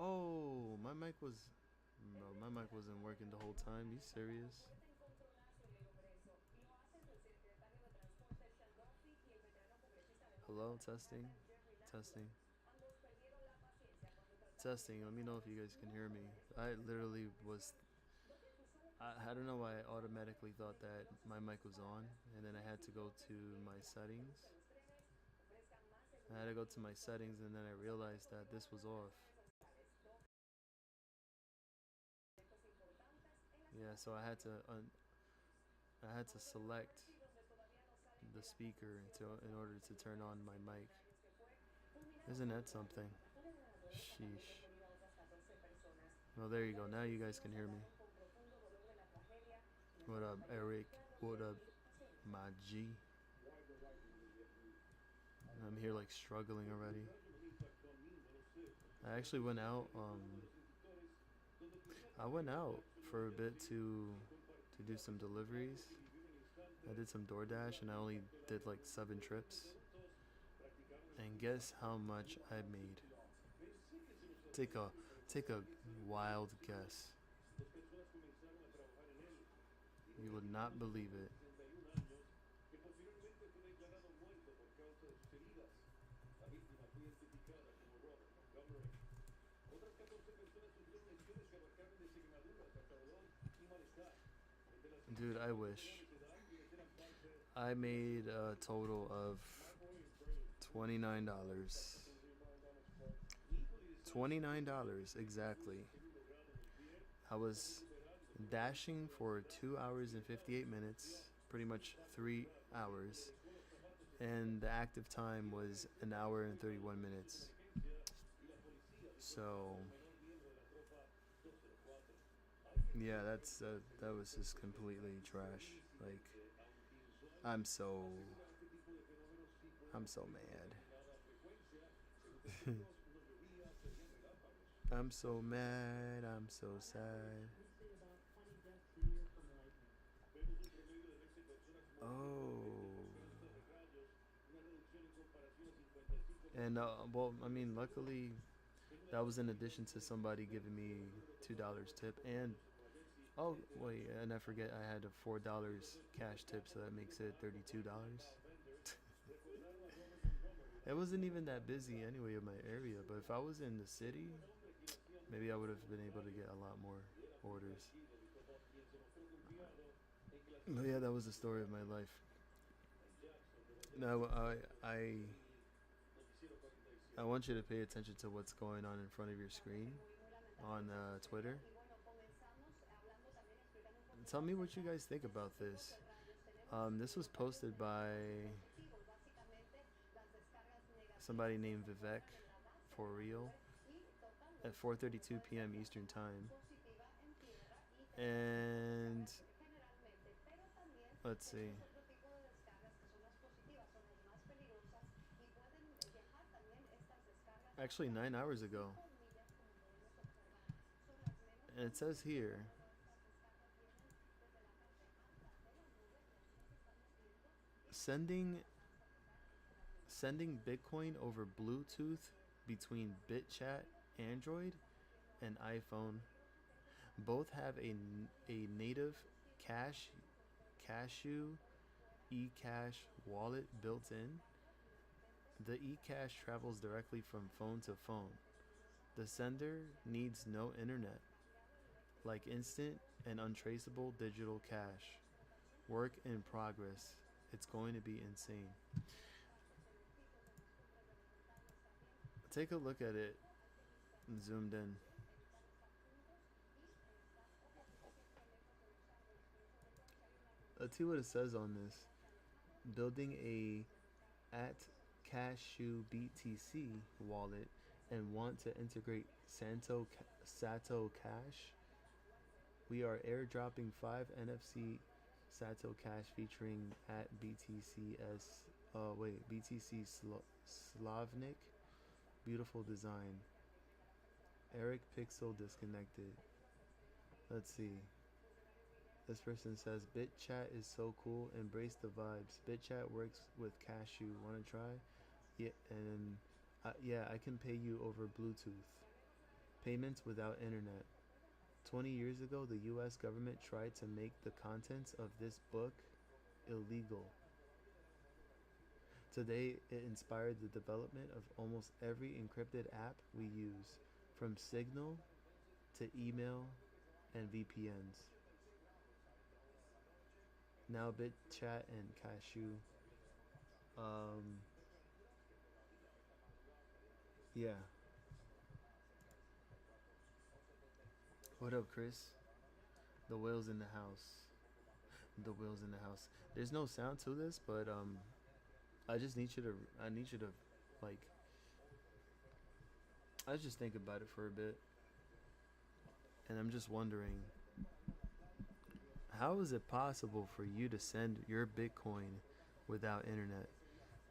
Oh, my mic was. No, my mic wasn't working the whole time. You serious? Hello, testing, testing, testing. Let me know if you guys can hear me. I literally was. I don't know why I automatically thought that my mic was on, and then I had to go to my settings. I had to go to my settings, and then I realized that this was off. Yeah, so I had to select the speaker in order to turn on my mic. Isn't that something? Sheesh. Well, there you go. Now you guys can hear me. What up, Eric? What up, my G? I'm here like struggling already. I actually went out. I went out for a bit to do some deliveries. I did some DoorDash and I only did like 7 trips. And guess how much I made? Take a take a wild guess. You would not believe it. Dude, I wish. I made a total of $29. $29 exactly. I was dashing for 2 hours and 58 minutes, pretty much 3 hours, and the active time was an hour and 31 minutes. So, yeah, that was just completely trash. Like, I'm so I'm so mad. I'm so mad. I'm so sad. Oh. And well, I mean, luckily that was in addition to somebody giving me $2 tip, and oh wait, and I forget I had a $4 cash tip, so that makes it $32. It wasn't even that busy anyway in my area, but if I was in the city, maybe I would have been able to get a lot more orders. But yeah, that was the story of my life. Now I want you to pay attention to what's going on in front of your screen on Twitter. Tell me what you guys think about this. This was posted by somebody named Vivek, for real, at 4:32 p.m. Eastern Time. And let's see. Actually, 9 hours ago. And it says here, sending Bitcoin over Bluetooth between BitChat Android and iPhone. Both have a native Cashew eCash wallet built in. The eCash travels directly from phone to phone. The sender needs no internet, like instant and untraceable digital cash. Work in progress. It's going to be insane. Take a look at it zoomed in. Let's see what it says on this. Building a at Cashew BTC wallet and want to integrate Sato Cash. We are airdropping 5 NFC Sato Cash featuring at BTC Slavnik. Beautiful design. Eric Pixel disconnected. Let's see. This person says BitChat is so cool. Embrace the vibes. BitChat works with Cashew. Want to try? Yeah, and yeah, I can pay you over Bluetooth. Payments without internet. 20 years ago, the US government tried to make the contents of this book illegal. Today, it inspired the development of almost every encrypted app we use, from Signal to email and VPNs. Now, BitChat and Cashew. Um, yeah. What up, Chris? The whale's in the house. The whale's in the house. There's no sound to this, but I just need you to. I need you to, like. I just think about it for a bit, and I'm just wondering, how is it possible for you to send your Bitcoin without internet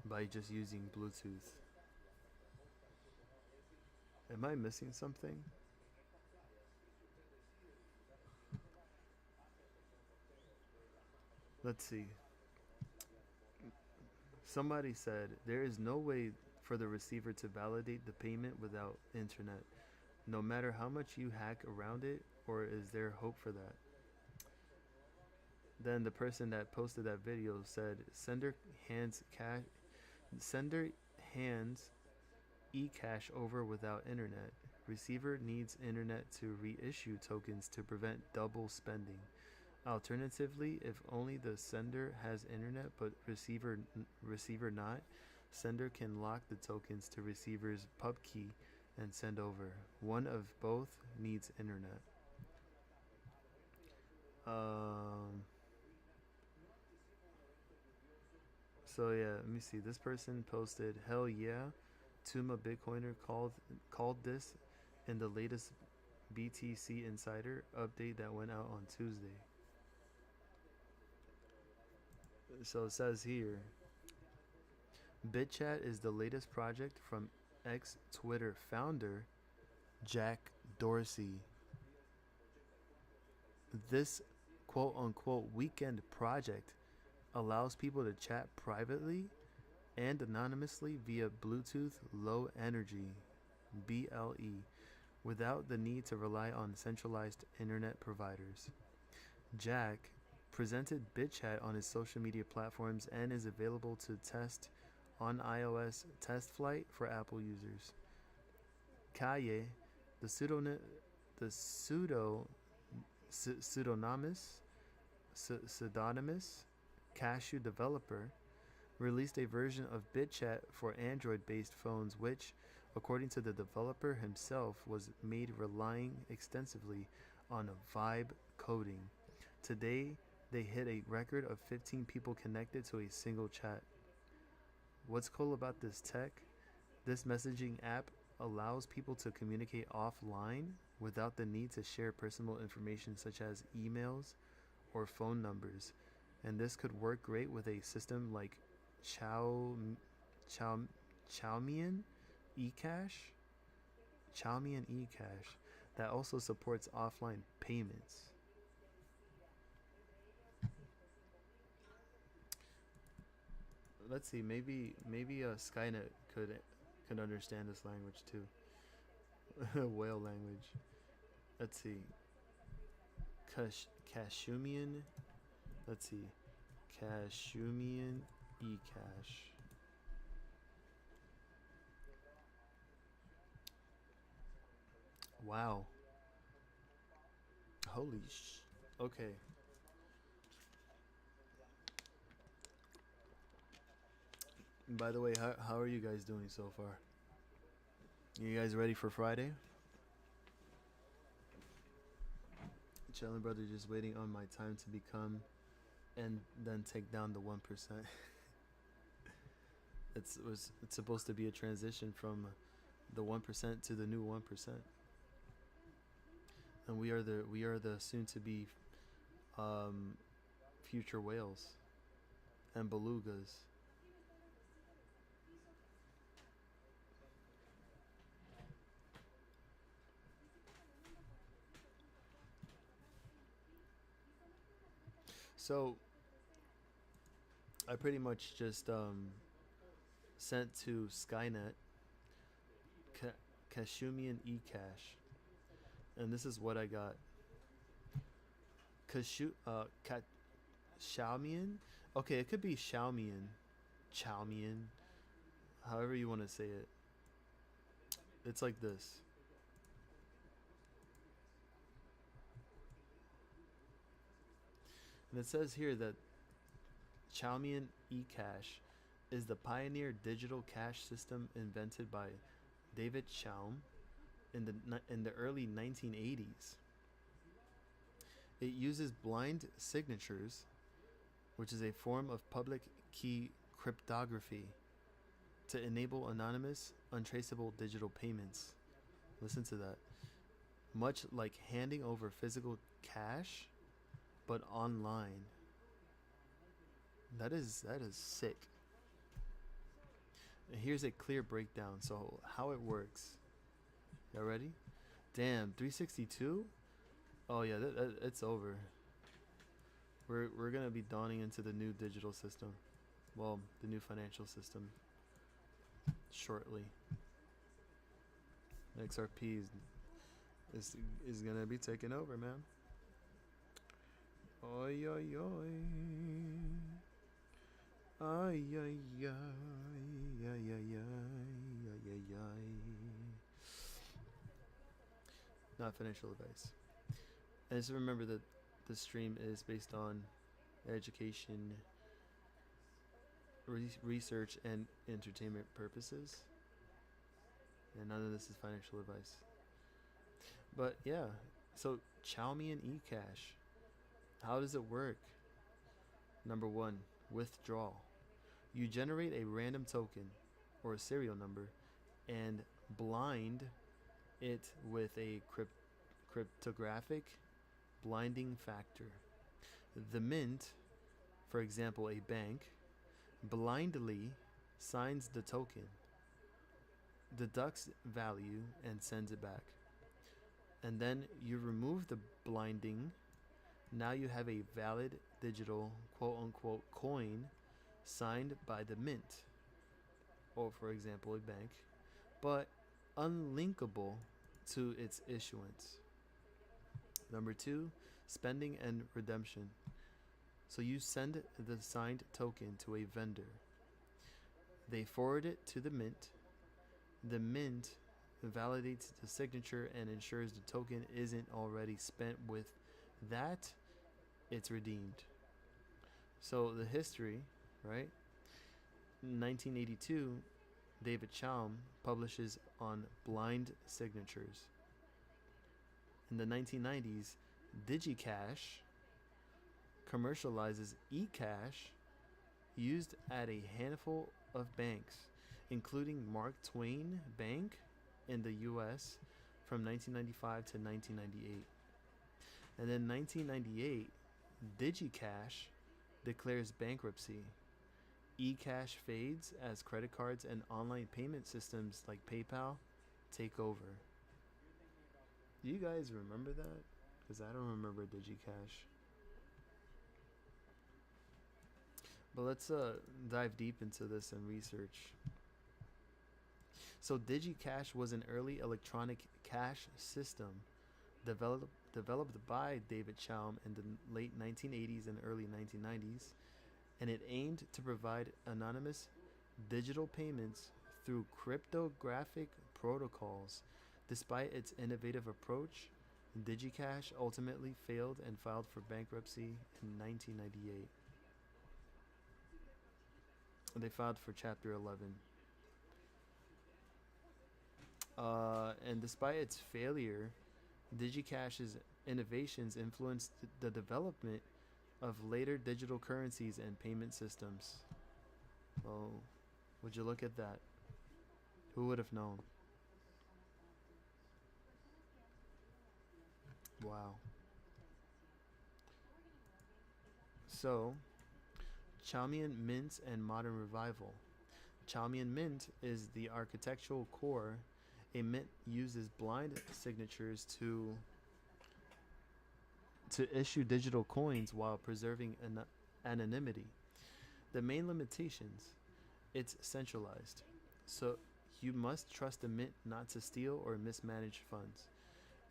by just using Bluetooth? Am I missing something? Let's see. Somebody said there is no way for the receiver to validate the payment without internet, no matter how much you hack around it, or is there hope for that? Then the person that posted that video said sender hands eCash over without internet. Receiver needs internet to reissue tokens to prevent double spending. Alternatively, if only the sender has internet but receiver not, sender can lock the tokens to receiver's pub key and send over. One of both needs internet. Um, so yeah, let me see. This person posted, "Hell yeah, Tuma Bitcoiner called this in the latest BTC Insider update that went out on Tuesday." So it says here, BitChat is the latest project from ex-Twitter founder Jack Dorsey. This quote-unquote weekend project allows people to chat privately and anonymously via Bluetooth Low Energy (BLE) without the need to rely on centralized internet providers. Jack presented BitChat on his social media platforms and is available to test on iOS test flight for Apple users. Kaye, the pseudonymous Cashew developer, released a version of BitChat for Android-based phones which, according to the developer himself, was made relying extensively on vibe coding. Today, they hit a record of 15 people connected to a single chat. What's cool about this tech? This messaging app allows people to communicate offline without the need to share personal information such as emails or phone numbers. And this could work great with a system like Chow Chow Chowmian eCash, Chowmian eCash, that also supports offline payments. Let's see, maybe Skynet could understand this language too. Whale language. Let's see. Kashumian. Let's see. Kashumian eCash. Wow. Holy sh. Okay. By the way, how are you guys doing so far? You guys ready for Friday? Chillin' brother, just waiting on my time to become and then take down the 1%. It's supposed to be a transition from the 1% to the new 1%. And we are the soon to be um, future whales and belugas. So I pretty much just sent to Skynet Kashumian eCash. and this is what I got. Xiaomian. Okay, it could be Xiaomian, however you want to say it. It's like this. And it says here that Xiaomian eCash is the pioneer digital cash system invented by David Chaum in the early 1980s. It uses blind signatures, which is a form of public key cryptography, to enable anonymous, untraceable digital payments. Listen to that. Much like handing over physical cash, but online. That is sick. And here's a clear breakdown. So how it works. Y'all ready? Damn, 362? Oh yeah, it's over. We're gonna be dawning into the new digital system. Well, the new financial system shortly. XRP is gonna be taking over, man. Oi oi oi. Ay ay ay ay ay ay ay ay. Not financial advice. And just remember that the stream is based on education, research, and entertainment purposes. And none of this is financial advice. But yeah, so Xiaomi and eCash. How does it work? Number one, withdrawal. You generate a random token or a serial number and blind it with a cryptographic blinding factor. The mint, for example a bank, blindly signs the token, deducts value, and sends it back. And then you remove the blinding. Now you have a valid digital quote-unquote coin signed by the mint, or for example a bank, but unlinkable to its issuance. Number two, spending and redemption. So you send the signed token to a vendor. They forward it to the mint. The mint validates the signature and ensures the token isn't already spent. With that, it's redeemed. So the history, right? In 1982, David Chaum publishes on blind signatures. In the 1990s, DigiCash commercializes eCash used at a handful of banks, including Mark Twain Bank in the US from 1995 to 1998. And then 1998, DigiCash declares bankruptcy. eCash fades as credit cards and online payment systems like PayPal take over. Do you guys remember that? Because I don't remember DigiCash. But let's dive deep into this and research. So DigiCash was an early electronic cash system developed by David Chaum in the late 1980s and early 1990s, and it aimed to provide anonymous digital payments through cryptographic protocols. Despite its innovative approach, DigiCash ultimately failed and filed for bankruptcy in 1998. They filed for Chapter 11. And despite its failure, DigiCash's innovations influenced the development of later digital currencies and payment systems. Oh, would you look at that? Who would have known? Wow. So, Chaumian Mint and Modern Revival. Chaumian Mint is the architectural core. A mint uses blind signatures to issue digital coins while preserving anonymity. The main limitations: it's centralized, so you must trust the mint not to steal or mismanage funds.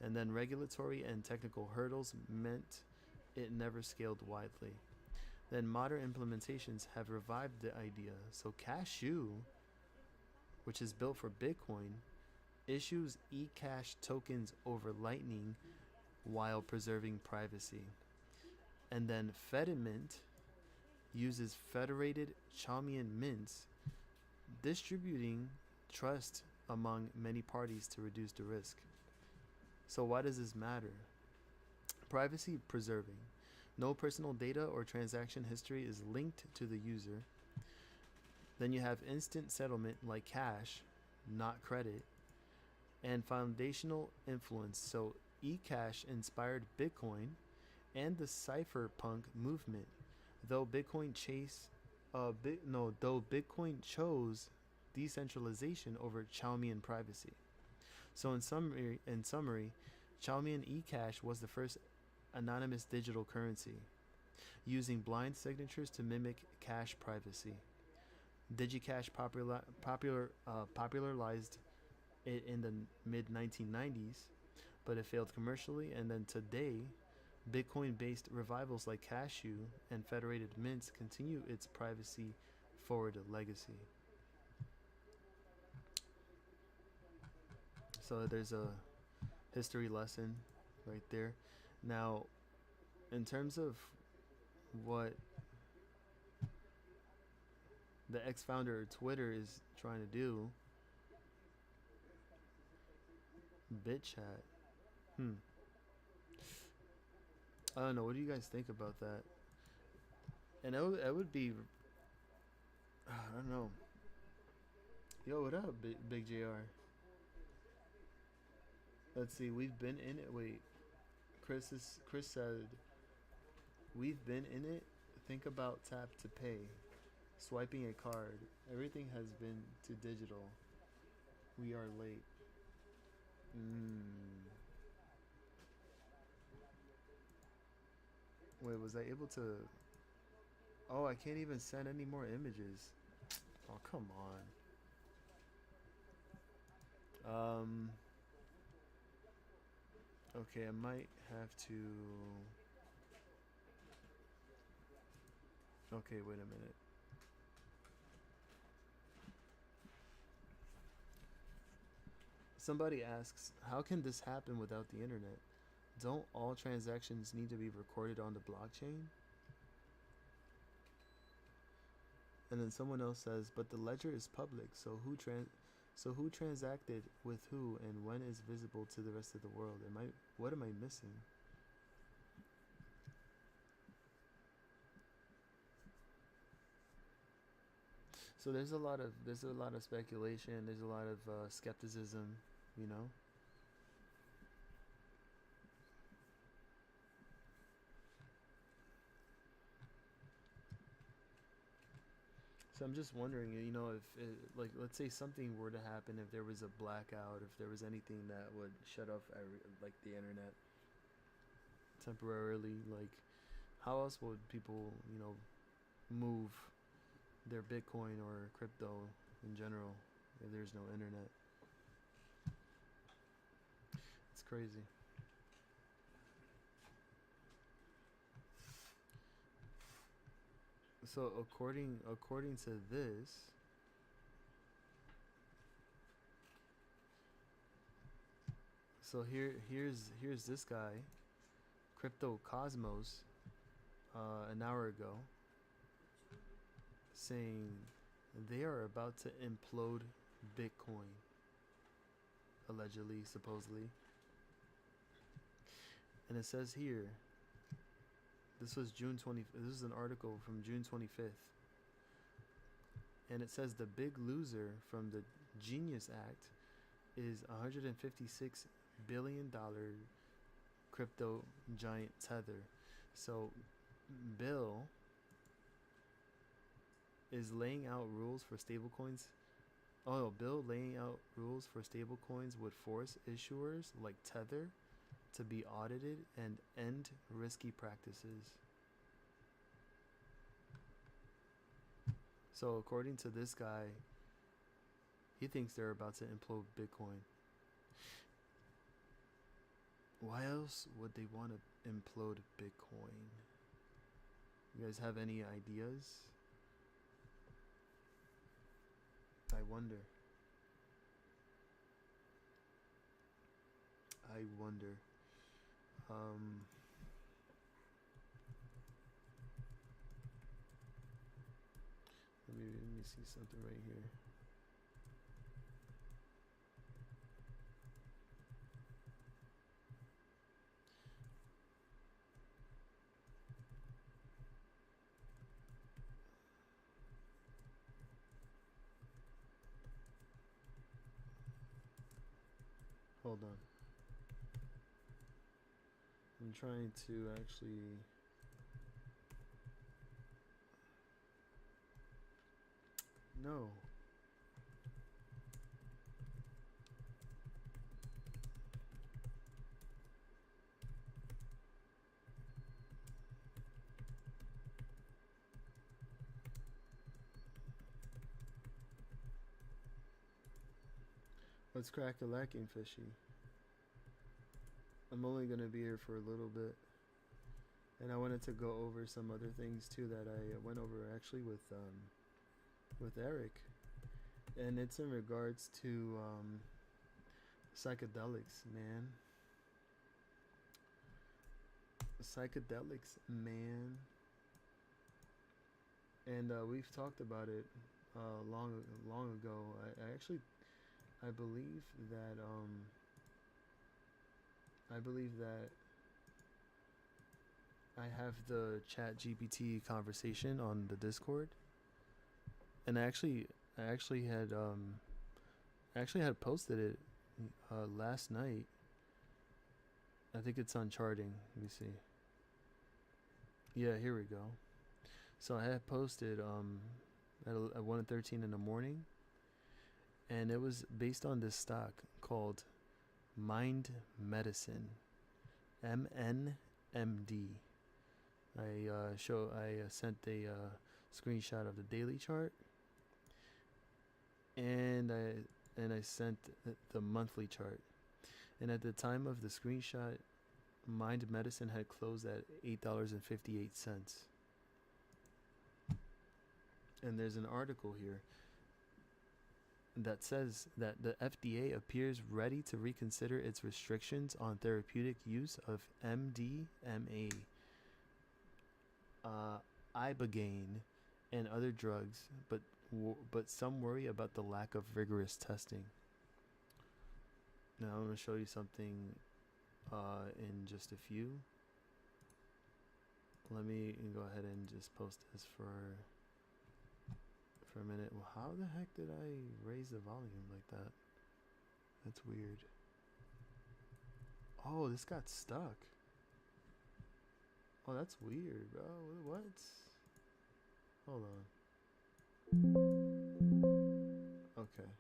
And then regulatory and technical hurdles meant it never scaled widely. Then modern implementations have revived the idea. So Cashew, which is built for Bitcoin, issues eCash tokens over Lightning while preserving privacy. And then Fedimint uses federated Chaumian mints, distributing trust among many parties to reduce the risk. So why does this matter? Privacy preserving. No personal data or transaction history is linked to the user. Then you have instant settlement like cash, not credit, and foundational influence. So eCash inspired Bitcoin and the cypherpunk movement, though Bitcoin chose decentralization over Chaumian privacy. So in summary, Chaumian eCash was the first anonymous digital currency, using blind signatures to mimic cash privacy. DigiCash popularized it in the mid 1990s, but it failed commercially. And then today, Bitcoin-based revivals like Cashew and federated mints continue its privacy-forward legacy. So there's a history lesson right there. Now, in terms of what the ex-founder of Twitter is trying to do, BitChat. I don't know. What do you guys think about that? And it would be, I don't know. Yo, what up, Big JR? Let's see. We've been in it. Wait, Chris said we've been in it. Think about tap to pay, swiping a card. Everything has been to digital. We are late. Wait, was I able to? Oh, I can't even send any more images. Oh, come on. Okay, I might have to. Okay, wait a minute. Somebody asks, how can this happen without the internet? Don't all transactions need to be recorded on the blockchain? And then someone else says, but the ledger is public, so who transacted with who and when is visible to the rest of the world? What am I missing? So there's a lot of speculation. There's a lot of skepticism, you know. So I'm just wondering, you know, if like let's say something were to happen, if there was a blackout, if there was anything that would shut off like the internet temporarily, like how else would people, you know, move their Bitcoin or crypto in general if there's no internet? It's crazy. So according to this, so here's this guy, Crypto Cosmos, an hour ago, saying they are about to implode Bitcoin, allegedly, supposedly. And it says here, this was this is an article from June 25th. And it says the big loser from the Genius Act is $156 billion crypto giant Tether. So Bill is laying out rules for stablecoins. Oh no, Bill laying out rules for stablecoins would force issuers like Tether to be audited and end risky practices. So according to this guy, he thinks they're about to implode Bitcoin. Why else would they want to implode Bitcoin? You guys have any ideas? I wonder. I wonder. Let me see something right here. Hold on. I'm trying to actually. No. What's crack-a-lacking, fishy? I'm only gonna be here for a little bit, and I wanted to go over some other things too that I went over actually with Eric, and it's in regards to psychedelics, man. Psychedelics, man. And we've talked about it long ago. I actually I believe that I believe that I have the Chat GPT conversation on the Discord, and I actually had posted it last night. I think it's on charting. Let me see. Yeah, here we go. So I had posted at 1:13 in the morning, and it was based on this stock called Mind Medicine, MNMD. I sent a screenshot of the daily chart, and I sent the monthly chart. And at the time of the screenshot, Mind Medicine had closed at $8.58. And there's an article here that says that the FDA appears ready to reconsider its restrictions on therapeutic use of MDMA, ibogaine, and other drugs, but some worry about the lack of rigorous testing. Now I'm going to show you something in just a few. Let me go ahead and just post this for a minute. Well, how the heck did I raise the volume like that? That's weird. Oh, this got stuck. Oh, that's weird, bro. What? Hold on. Okay.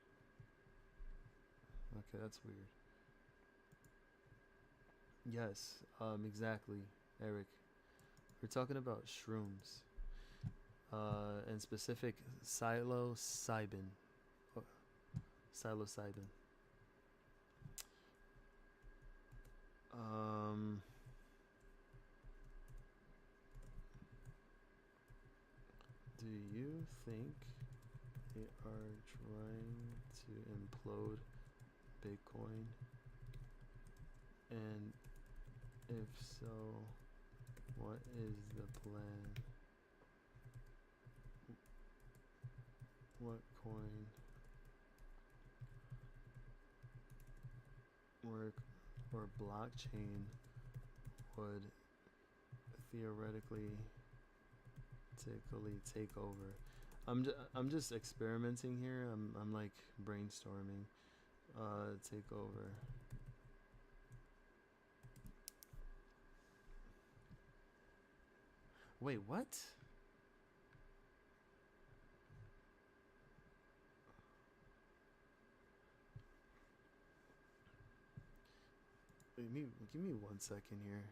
Okay, that's weird. Yes, exactly, Eric. We're talking about shrooms, and specific psilocybin. Oh, psilocybin. Do you think they are trying to implode Bitcoin? And if so, what is the plan? What coin or blockchain would theoretically take over? I'm just experimenting here. I'm like brainstorming. Take over. Wait, what? Give me 1 second here.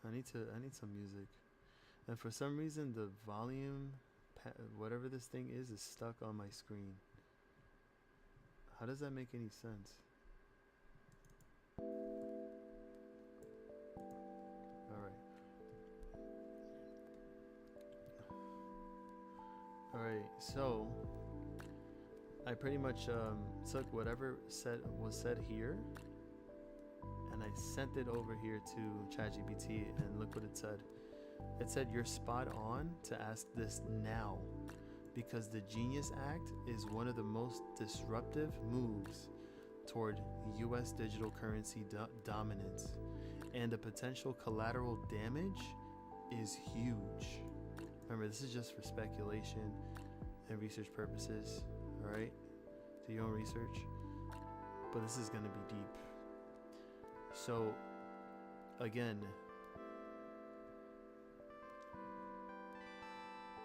I need some music. And for some reason the volume, whatever this thing is stuck on my screen. How does that make any sense? All right, so I pretty much took whatever was said here, and I sent it over here to ChatGPT, and look what it said. It said you're spot on to ask this now, because the Genius Act is one of the most disruptive moves toward U.S. digital currency dominance, and the potential collateral damage is huge. Remember, this is just for speculation and research purposes, all right? Do your own research, but this is going to be deep. So, again,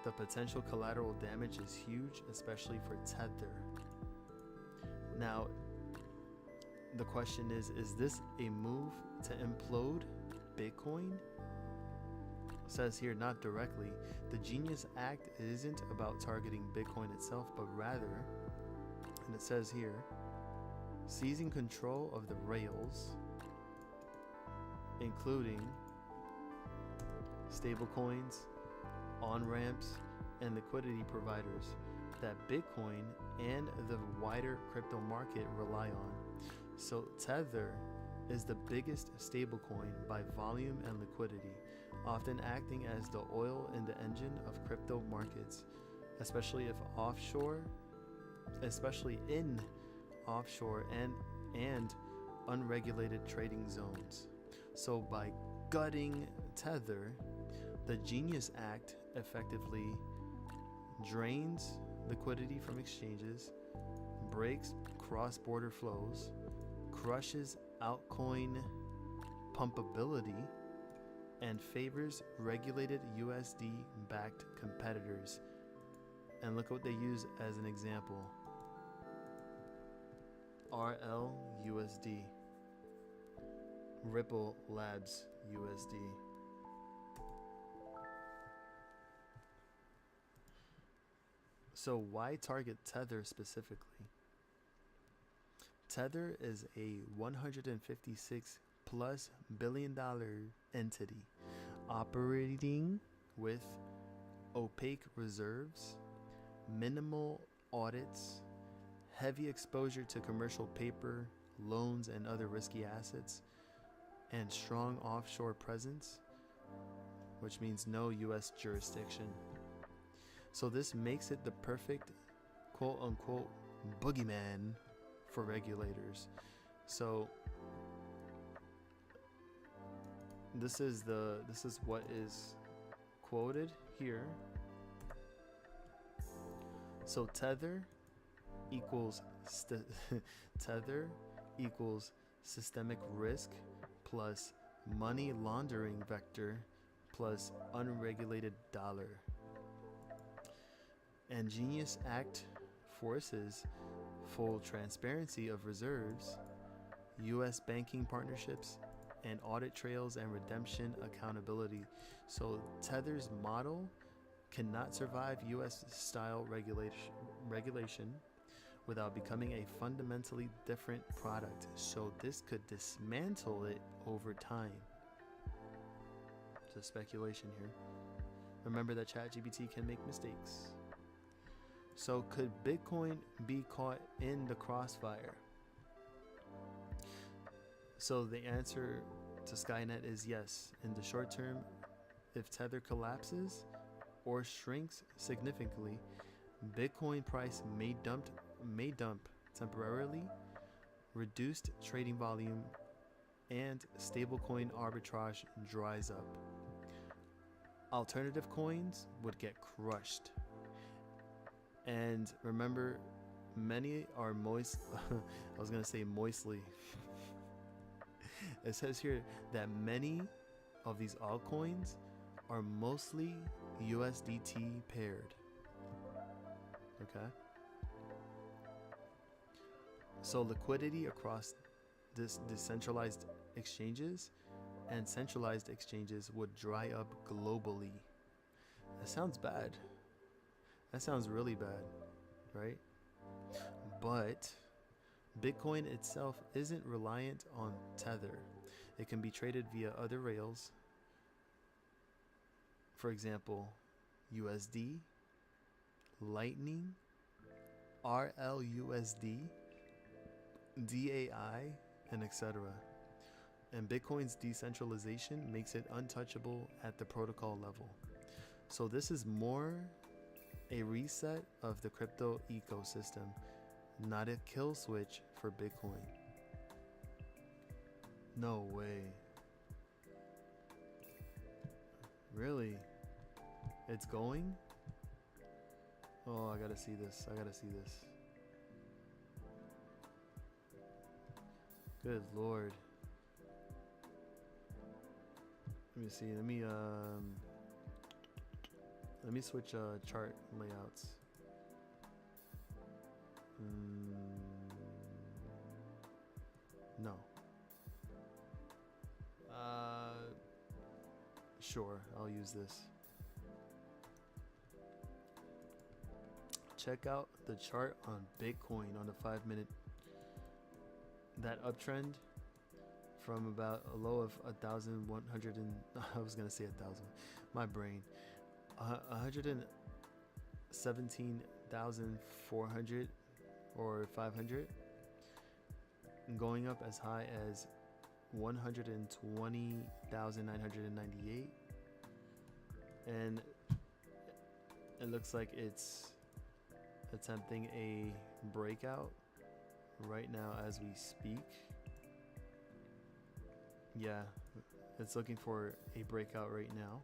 the potential collateral damage is huge, especially for Tether. Now, the question is this a move to implode Bitcoin? It says here, not directly. The Genius Act isn't about targeting Bitcoin itself, but rather, and it says here, seizing control of the rails, including stablecoins, on-ramps, and liquidity providers that Bitcoin and the wider crypto market rely on. So Tether is the biggest stablecoin by volume and liquidity, often acting as the oil in the engine of crypto markets, especially in offshore and unregulated trading zones. So by gutting Tether, the Genius Act effectively drains liquidity from exchanges, breaks cross-border flows, crushes altcoin pumpability, and favors regulated USD-backed competitors. And look what they use as an example. RLUSD, Ripple Labs USD. So why target Tether specifically? Tether is a $156+ billion entity operating with opaque reserves, minimal audits, heavy exposure to commercial paper, loans, and other risky assets, and strong offshore presence, which means no US jurisdiction. So this makes it the perfect quote-unquote boogeyman for regulators. So this is what is quoted here. So Tether equals systemic risk plus money laundering vector plus unregulated dollar. And Genius Act forces full transparency of reserves, U.S. banking partnerships, and audit trails and redemption accountability. So Tether's model cannot survive U.S. style regulation without becoming a fundamentally different product. So this could dismantle it over time. Just speculation here. Remember that ChatGPT can make mistakes. So could Bitcoin be caught in the crossfire? So the answer to Skynet is yes. In the short term, if Tether collapses or shrinks significantly, Bitcoin price may dump temporarily, reduced trading volume, and stablecoin arbitrage dries up. Alternative coins would get crushed. And remember, many are moist. I was going to say moistly. It says here that many of these altcoins are mostly USDT paired. Okay? So liquidity across this decentralized exchanges and centralized exchanges would dry up globally. That sounds bad. That sounds really bad, right? But Bitcoin itself isn't reliant on Tether. It can be traded via other rails. For example, USD, Lightning, RLUSD, DAI, and etc. And Bitcoin's decentralization makes it untouchable at the protocol level. So this is more a reset of the crypto ecosystem, not a kill switch for Bitcoin. No way. Really? It's going? Oh, I gotta see this. I gotta see this. Good Lord. Let me see. Let me switch chart layouts. No. Sure, I'll use this. Check out the chart on Bitcoin on the 5-minute. That uptrend from about a low of 1,100 and I was gonna say 1,000. My brain. 117,400 or 500, going up as high as 120,998, and it looks like it's attempting a breakout right now as we speak. Yeah, it's looking for a breakout right now.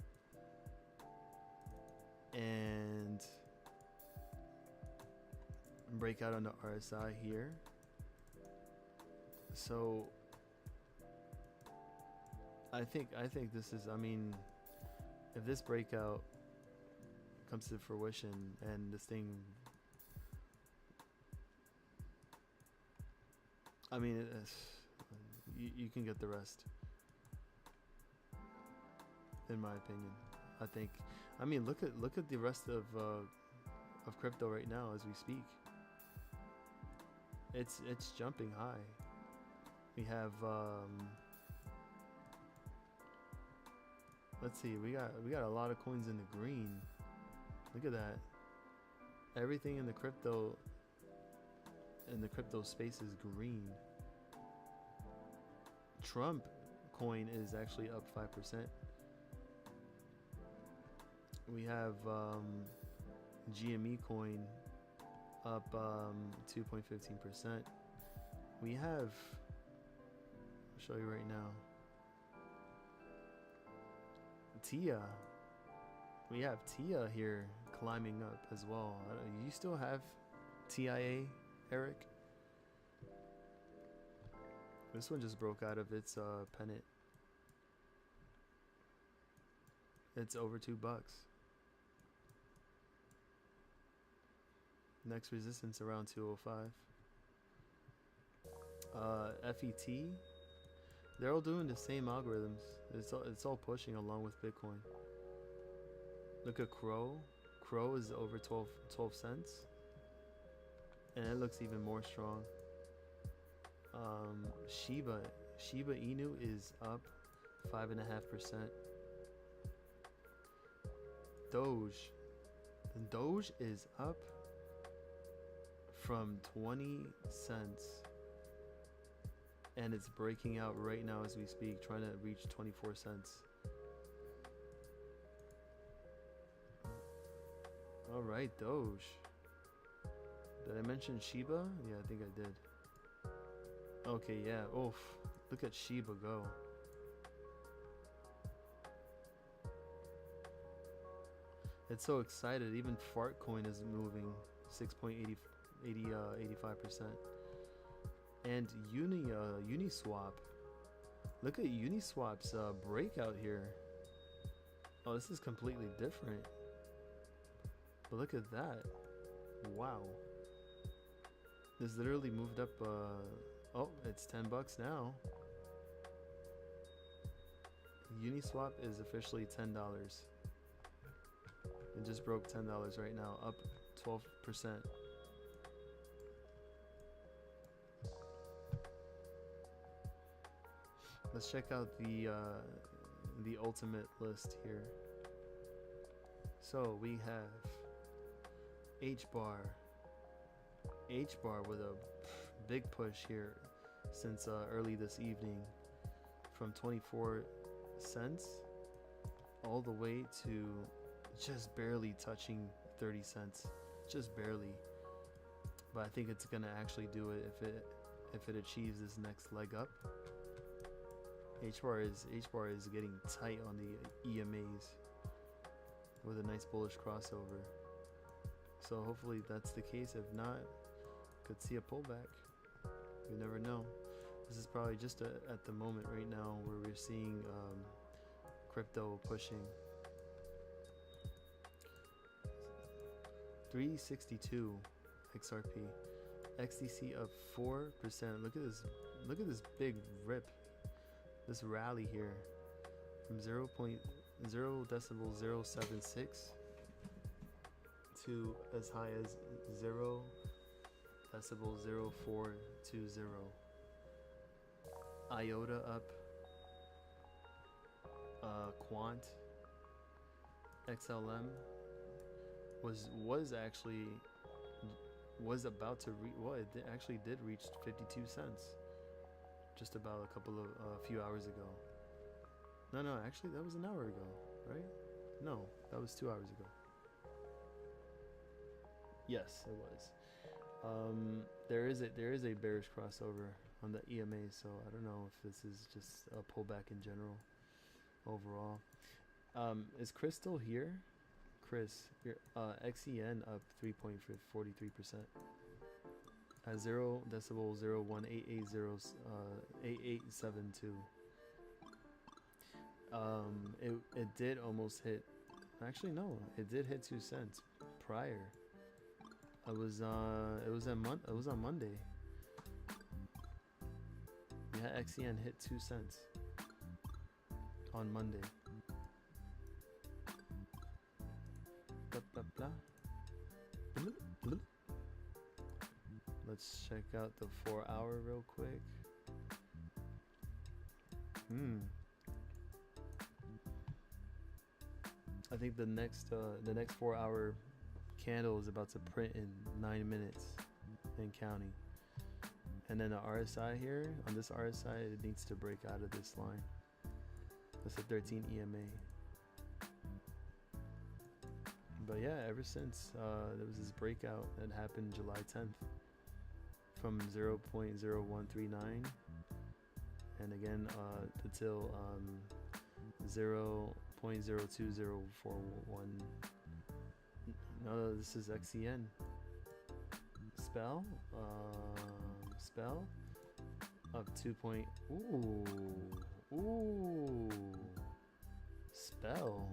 And breakout on the RSI here. So I think this is, I mean, if this breakout comes to fruition and this thing, I mean, you can get the rest, in my opinion. I think, I mean, look at the rest of crypto right now as we speak. It's jumping high. We have let's see, we got a lot of coins in the green. Look at that. Everything in the crypto space is green. Trump coin is actually up 5%. We have GME coin up 2.15%. We have, I'll show you right now, TIA. We have TIA here climbing up as well. You still have TIA, Eric? This one just broke out of its pennant. It's over $2. Next resistance around 205. FET, they're all doing the same algorithms. It's all pushing along with Bitcoin. Look at Crow. Crow is over 12 cents, and it looks even more strong. Shiba Inu is up 5.5%. Doge is up from 20 cents, and it's breaking out right now as we speak, trying to reach 24 cents. All right, Doge. Did I mention Shiba? Yeah, I think I did. Okay, yeah. Oof. Look at Shiba go. It's so excited. Even Fart Coin is moving 6.85%. And Uniswap. Look at Uniswap's breakout here. Oh, this is completely different. But look at that. Wow. This literally moved up. Oh, it's $10 now. Uniswap is officially $10. It just broke $10 right now, up 12%. Let's check out the ultimate list here. So we have H bar. H bar with a big push here since early this evening, from 24 cents all the way to just barely touching 30 cents, just barely. But I think it's gonna actually do it if it achieves this next leg up. H bar is getting tight on the EMAs with a nice bullish crossover. So hopefully that's the case. If not, could see a pullback. You never know. This is probably just at the moment right now where we're seeing crypto pushing. 362 XRP, XDC up 4%. Look at this big rip, this rally here from 0.0.076 to as high as 0.0420. IOTA up, Quant, XLM was about to it actually did reach 52 cents just about a few hours ago. No, actually that was an hour ago, right? No, that was 2 hours ago. Yes, it was. There is a bearish crossover on the EMA, so I don't know if this is just a pullback in general overall. Is Chris still here? Chris, your XEN up 3.43% at 0.01880 it did almost hit. Actually, no, it did hit 2 cents prior. It was on Monday. Yeah, XEN hit 2 cents on Monday. Let's check out the 4 hour real quick. I think the next 4 hour candle is about to print in 9 minutes and counting. And then the RSI here, on this RSI, it needs to break out of this line. That's a 13 EMA. But yeah, ever since there was this breakout that happened July 10th from 0.0139 and again until 0.02041. No, this is XEN. Spell up 2. Ooh, Spell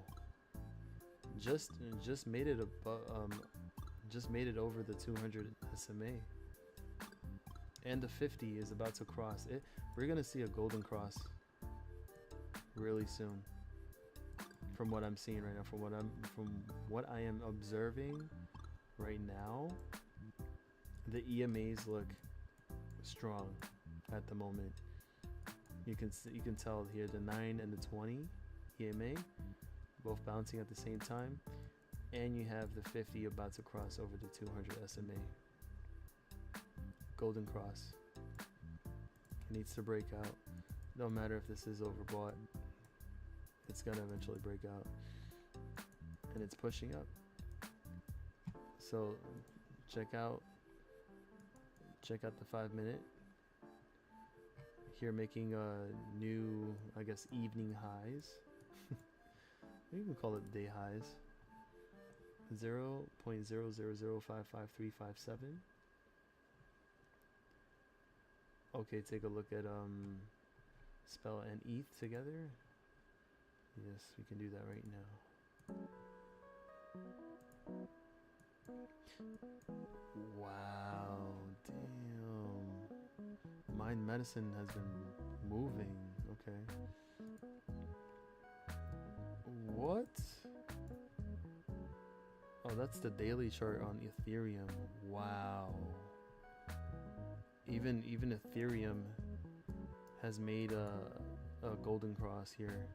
just made it over the 200 SMA, and the 50 is about to cross it. We're gonna see a golden cross really soon, from what I'm seeing right now, from what I am observing right now. The EMAs look strong at the moment. You can tell here the 9 and the 20 EMA both bouncing at the same time, and you have the 50 about to cross over the 200 SMA. Golden cross. It needs to break out. No matter if this is overbought, it's gonna eventually break out, and it's pushing up. So check out the 5 minute here, making new, I guess, evening highs. You can call it day highs. 0.000555357. Okay, take a look at Spell and ETH together. Yes, we can do that right now. Wow, damn. Mind Medicine has been moving. Okay. What? Oh, that's the daily chart on Ethereum. Wow. Even Ethereum has made a golden cross here.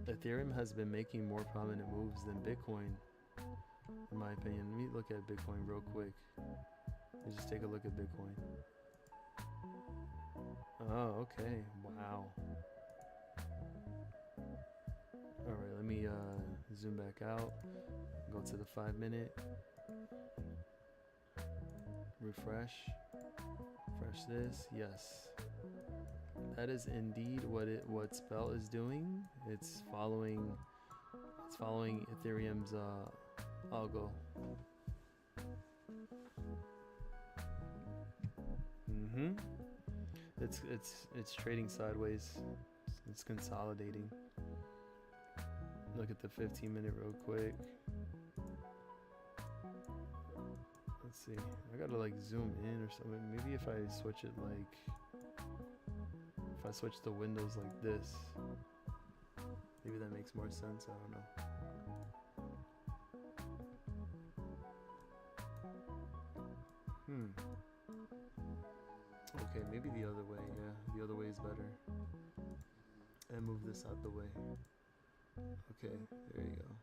Ethereum has been making more prominent moves than Bitcoin, in my opinion. Let me look at Bitcoin real quick. Let's just take a look at Bitcoin. Oh, okay. Wow. Alright, let me zoom back out. Go to the 5 minute. Refresh. Refresh this. Yes. That is indeed what Spell is doing. It's following Ethereum's algo. It's trading sideways. It's consolidating. Look at the 15 minute real quick. Let's see. I gotta like zoom in or something. Maybe if I switch it if I switch the windows like this, maybe that makes more sense. I don't know. Okay, maybe the other way. Yeah, the other way is better. And move this out the way. Okay, there you go.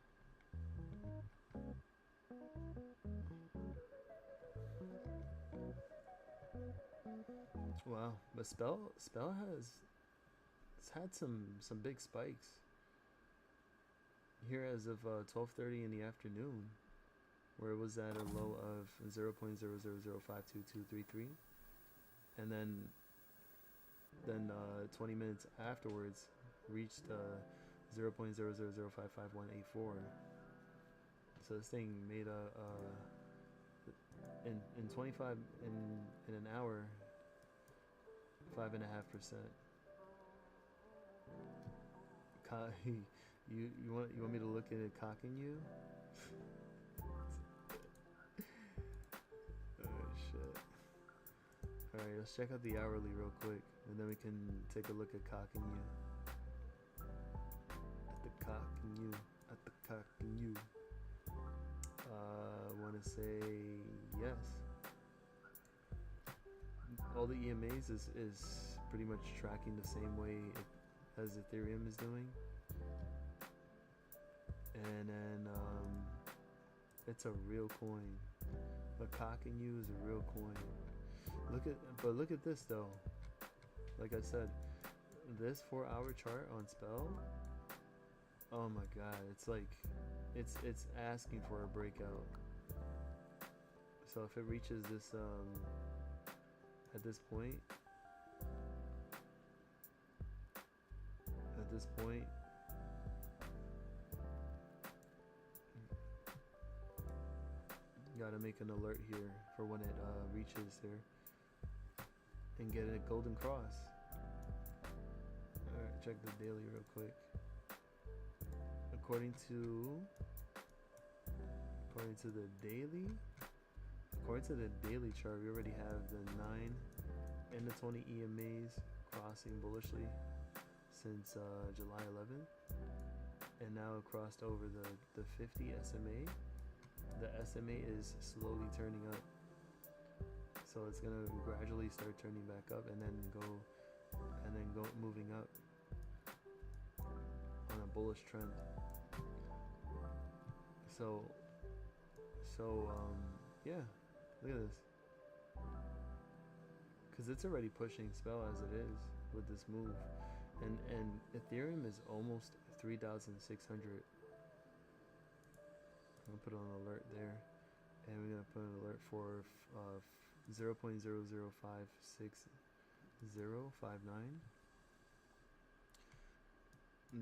Wow, but Spell has had some big spikes here as of 12:30 in the afternoon, where it was at a low of 0.00052233, and then 20 minutes afterwards reached 0.00055184. So this thing made in 25 in an hour 5.5%. You want me to look at it cocking you? Oh shit. Alright, let's check out the hourly real quick, and then we can take a look at cocking you. At the cocking you. At the cocking you. Wanna say yes. All the EMAs is pretty much tracking the same way as Ethereum is doing. And then it's a real coin. But cocking you is a real coin. Look at this though. Like I said, this 4-hour chart on Spell. Oh my god, it's like it's asking for a breakout. So if it reaches this at this point, you gotta make an alert here for when it reaches there and get a golden cross. Alright, check the daily real quick. According to the daily chart, we already have the 9 and the 20 EMAs crossing bullishly since July 11th, and now it crossed over the 50 SMA. The SMA is slowly turning up, so it's gonna gradually start turning back up and then go moving up on a bullish trend. So yeah, look at this, because it's already pushing Spell as it is with this move, and Ethereum is almost 3,600. I'm gonna put on an alert there, and we're gonna put an alert for 0.00566059.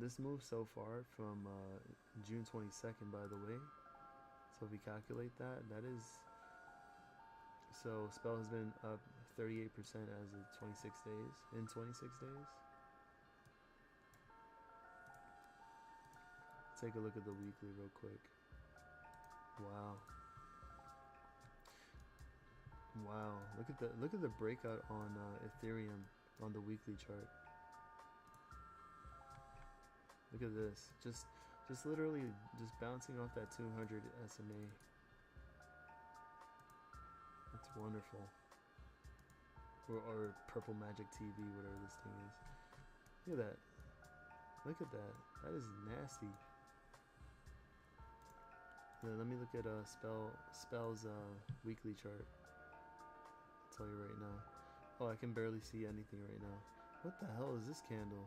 This move so far from June 22nd, by the way. So if we calculate that is, so Spell has been up 38% as of 26 days. In 26 days. Take a look at the weekly real quick. Wow. Look at the breakout on Ethereum on the weekly chart. Look at this. Just literally just bouncing off that 200 SMA. That's wonderful. Or Purple Magic TV, whatever this thing is. Look at that. Look at that. That is nasty. Let me look at Spell's weekly chart. I'll tell you right now. Oh, I can barely see anything right now. What the hell is this candle?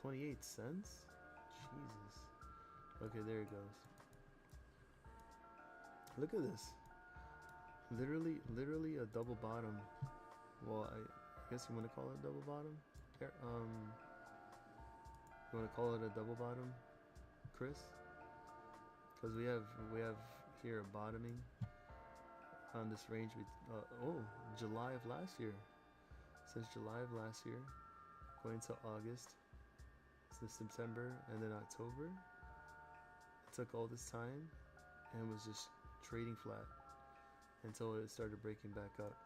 28 cents? Jesus. Okay, there it goes. Look at this. Literally a double bottom. Well, I guess you want to call it a double bottom? You want to call it a double bottom, Chris? Because we have here a bottoming on this range. July of last year. Since July of last year, going to August, to September, and then October. It took all this time and was just trading flat until it started breaking back up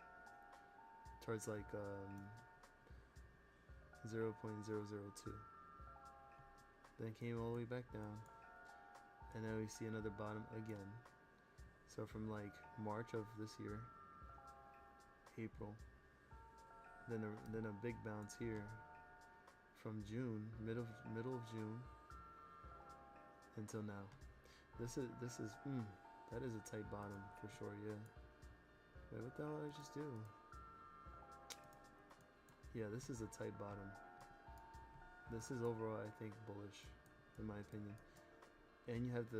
towards like 0.002. Then came all the way back down, and now we see another bottom again. So from like March of this year, April, then a big bounce here from June, middle of June until now. This is that is a tight bottom for sure. Yeah. Wait, what the hell did I just do? Yeah, this is a tight bottom. This is overall, I think, bullish, in my opinion. And you have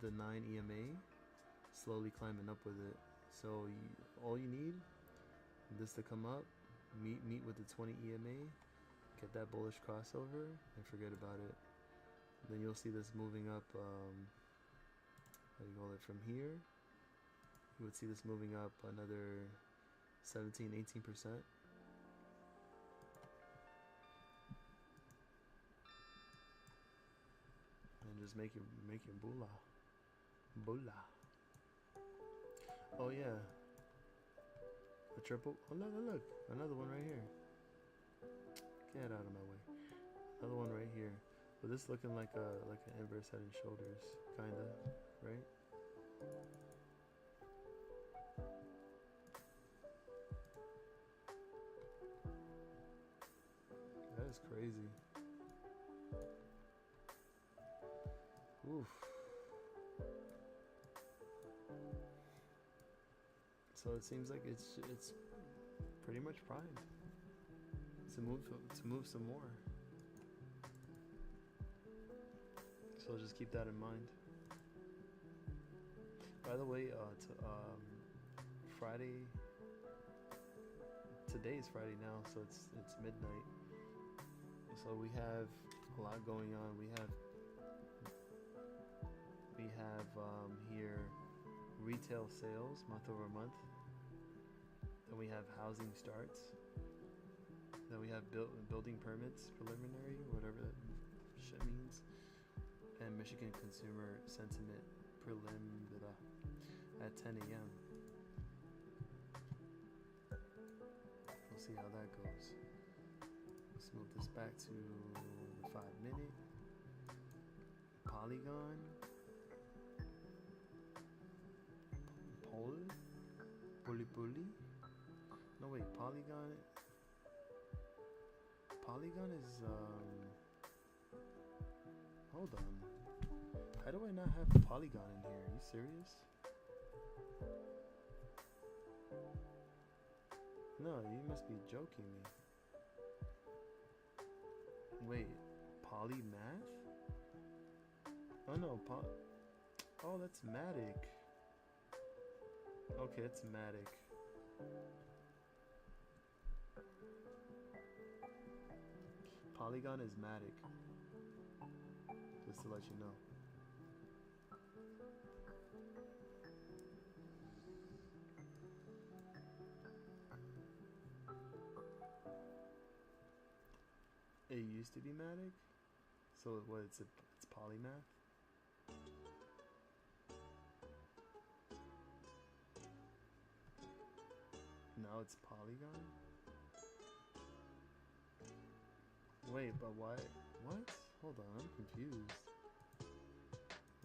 the 9 EMA slowly climbing up with it. So all you need this to come up, meet with the 20 EMA, get that bullish crossover, and forget about it. Then you'll see this moving up. How do you call it? From here, you would see this moving up another 17-18%. And just make your boolah. Oh yeah, a triple. Oh look, another one right here. Get out of my way. Another one right here. But this looking like an inverse head and shoulders, kinda, right? That is crazy. Oof. So it seems like it's pretty much primed to move some more. So just keep that in mind. By the way, Friday. Today is Friday now, so it's midnight. So we have a lot going on. We have here retail sales month over month. Then we have housing starts. Then we have building permits preliminary, whatever that shit means. And Michigan consumer sentiment prelim at 10 a.m. We'll see how that goes. Let's move this back to the 5-minute. Polygon. Puli. No wait, Polygon. Polygon is hold on. How do I not have Polygon in here? Are you serious? No, you must be joking me. Wait, Polymath? Oh no, oh, that's Matic. Okay, it's Matic. Polygon is Matic. Just to let you know. It used to be Matic, so what? It's Polymath. Now it's Polygon. Wait, but why? What? Hold on, I'm confused.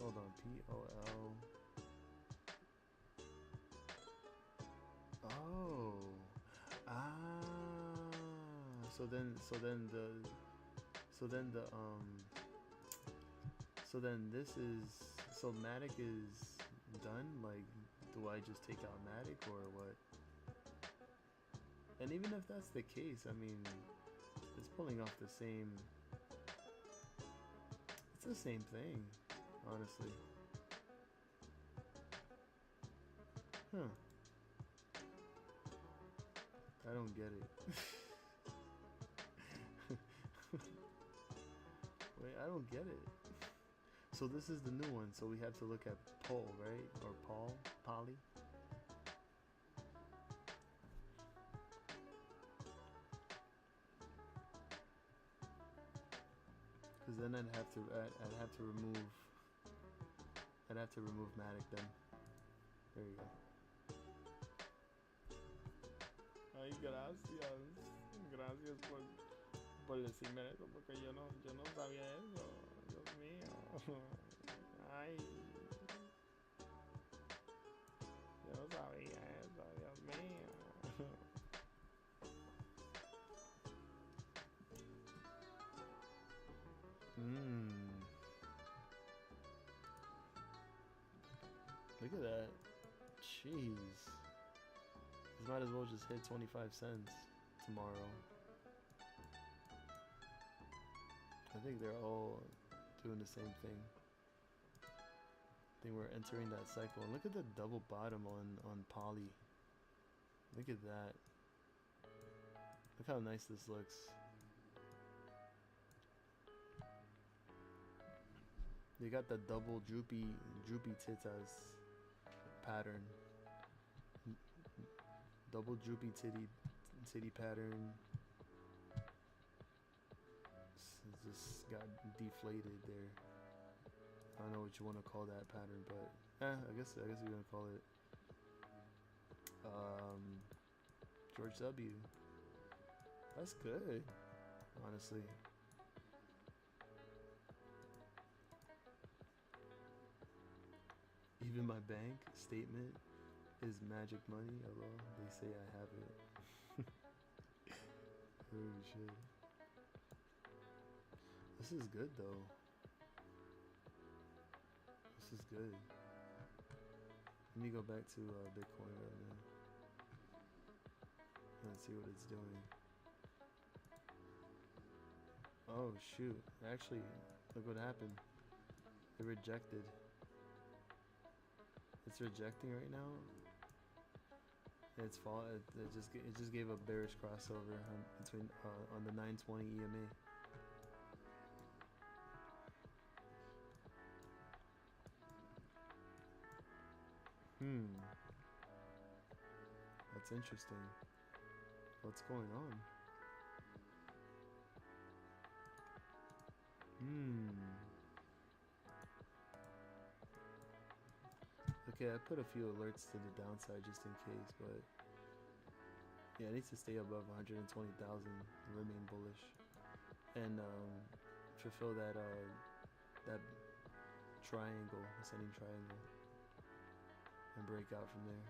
Hold on, POL. Oh, ah. So then So then this is, so Matic is done. Like, do I just take out Matic or what? And even if that's the case, I mean, it's pulling off the same. It's the same thing, honestly. Huh. I don't get it. Wait, I don't get it. So this is the new one. So we have to look at Pol, right? Or Poly. Because then I'd have to remove Matic then. There you go. Ay, gracias por decirme eso, porque yo no sabía eso. Dios mío. Ay, yo no sabía eso, Dios mío. Look at that. Jeez. This might as well just hit 25 cents tomorrow. I think they're all doing the same thing. I think we're entering that cycle. And look at the double bottom on Poly. Look at that. Look how nice this looks. They got the double droopy titas pattern. Double droopy titty pattern. Just got deflated there. I don't know what you want to call that pattern, but I guess you're gonna call it George W. That's good, honestly. Even my bank statement is magic money. Hello, they say I have it. Holy shit. This is good though. This is good. Let me go back to Bitcoin right now. Let's see what it's doing. Oh shoot. Actually, look what happened. It rejected. It's rejecting right now. It's fall. It just gave a bearish crossover between on the 920 EMA. That's interesting. What's going on? Okay, I put a few alerts to the downside just in case, but yeah, it needs to stay above 120,000, remain bullish, and fulfill that triangle, ascending triangle, and break out from there.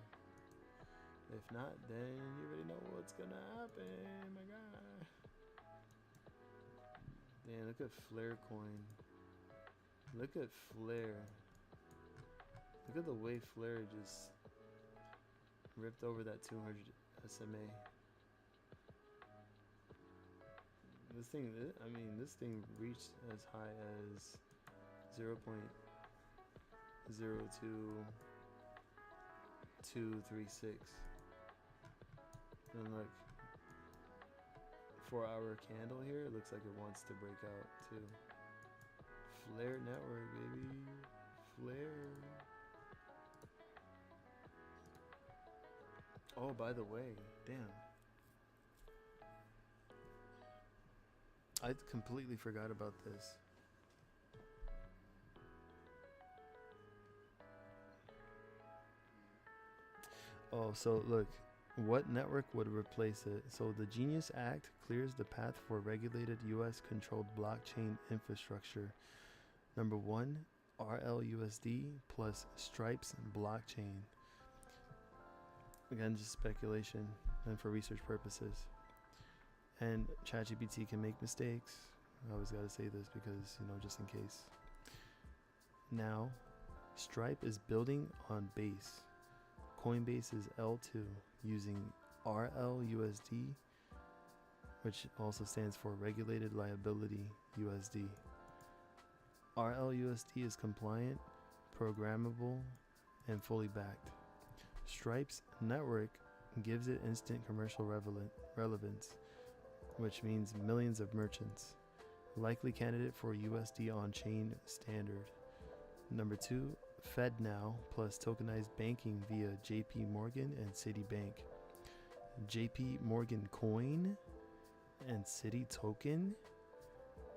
If not, then you already know what's gonna happen. My God. Damn, look at Flare coin. Look at Flare. Look at the way Flare just ripped over that 200 SMA. This thing, I mean, this thing reached as high as 0.02236. And look, 4-hour candle here, it looks like it wants to break out too. Flare network, baby. Flare. Oh, by the way, damn. I completely forgot about this. Oh, so look, what network would replace it? So the Genius Act clears the path for regulated US-controlled blockchain infrastructure. Number 1, RLUSD plus Stripes blockchain. Again, just speculation and for research purposes. And ChatGPT can make mistakes. I always gotta say this because, just in case. Now, Stripe is building on Base. Coinbase is L2 using RLUSD, which also stands for Regulated Liability USD. RLUSD is compliant, programmable, and fully backed. Stripe's network gives it instant commercial relevance, which means millions of merchants. Likely candidate for USD on-chain standard. Number 2, FedNow plus tokenized banking via JP Morgan and Citibank. JP Morgan Coin and Citi Token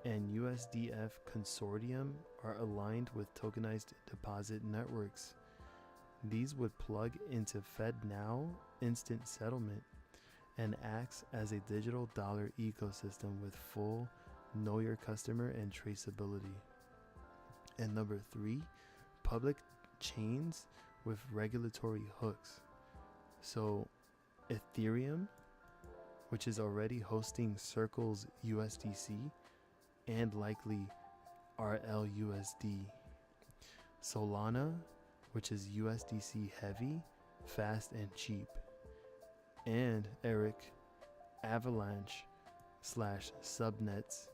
and USDF Consortium are aligned with tokenized deposit networks. These would plug into FedNow instant settlement and acts as a digital dollar ecosystem with full know your customer and traceability. And number 3, public chains with regulatory hooks. So Ethereum, which is already hosting Circle's USDC and likely RLUSD. Solana, which is USDC heavy, fast, and cheap. And Eric, Avalanche / subnets,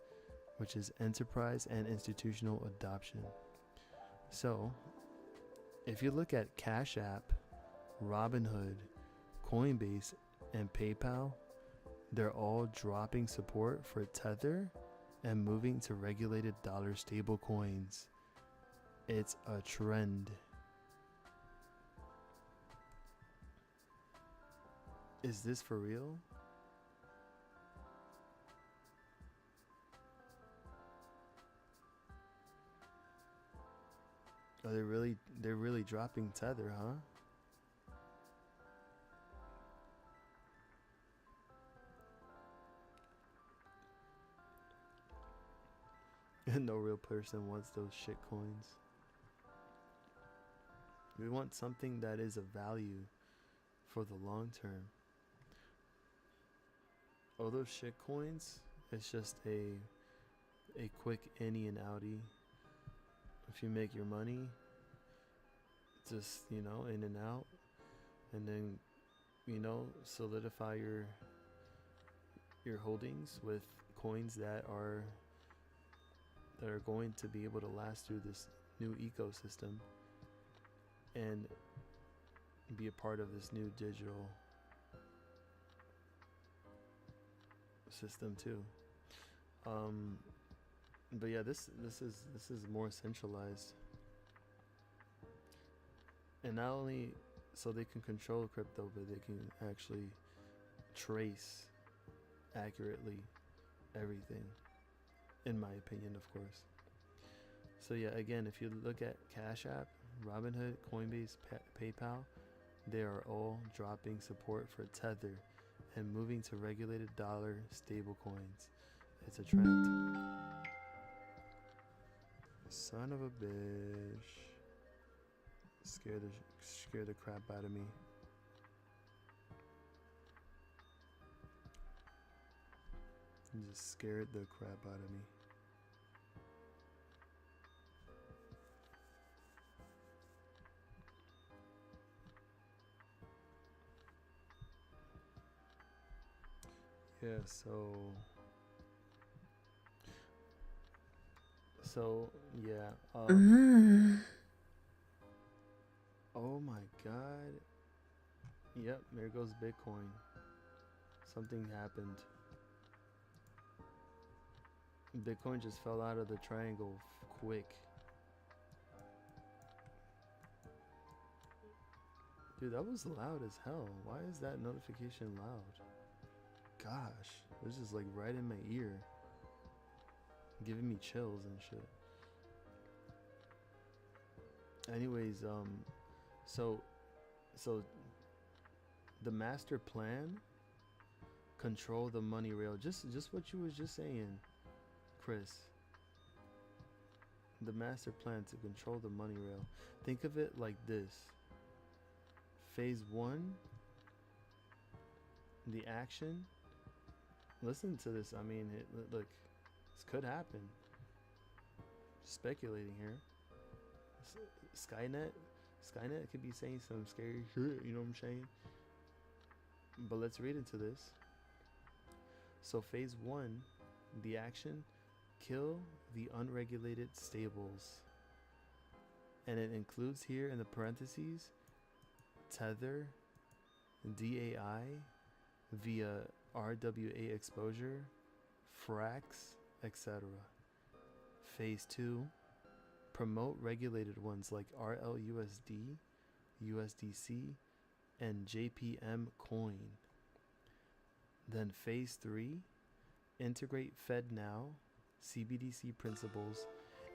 which is enterprise and institutional adoption. So, if you look at Cash App, Robinhood, Coinbase, and PayPal, they're all dropping support for Tether and moving to regulated dollar stablecoins. It's a trend. Is this for real? Are they're really dropping Tether, huh? And no real person wants those shit coins. We want something that is of value for the long term. All those shit coins, it's just a quick innie and outie. If you make your money, just, in and out, and then, solidify your holdings with coins that are going to be able to last through this new ecosystem and be a part of this new digital system too. But yeah, this is more centralized, and not only so they can control crypto, but they can actually trace accurately everything, in my opinion, of course. So yeah, again, if you look at Cash App, Robinhood, Coinbase, PayPal, they are all dropping support for Tether and moving to regulated dollar stablecoins. It's a trend. Son of a bitch. Scare the crap out of me. Just scared the crap out of me. Yeah, so yeah. Oh my god. Yep, there goes Bitcoin. Something happened. Bitcoin just fell out of the triangle quick. Dude, that was loud as hell. Why is that notification loud? Gosh, it was just like right in my ear, giving me chills and shit. Anyways, so the master plan, control the money rail. Just what you was just saying, Chris. The master plan to control the money rail. Think of it like this. Phase 1, the action. Listen to this. I mean, look. This could happen. Speculating here. Skynet could be saying some scary shit, you know what I'm saying? But let's read into this. So phase 1, the action, kill the unregulated stables. And it includes here in the parentheses, Tether, DAI, via RWA exposure, Frax, etc. Phase 2, promote regulated ones like RLUSD, USDC, and JPM coin. Then phase 3, integrate FedNow, CBDC principles,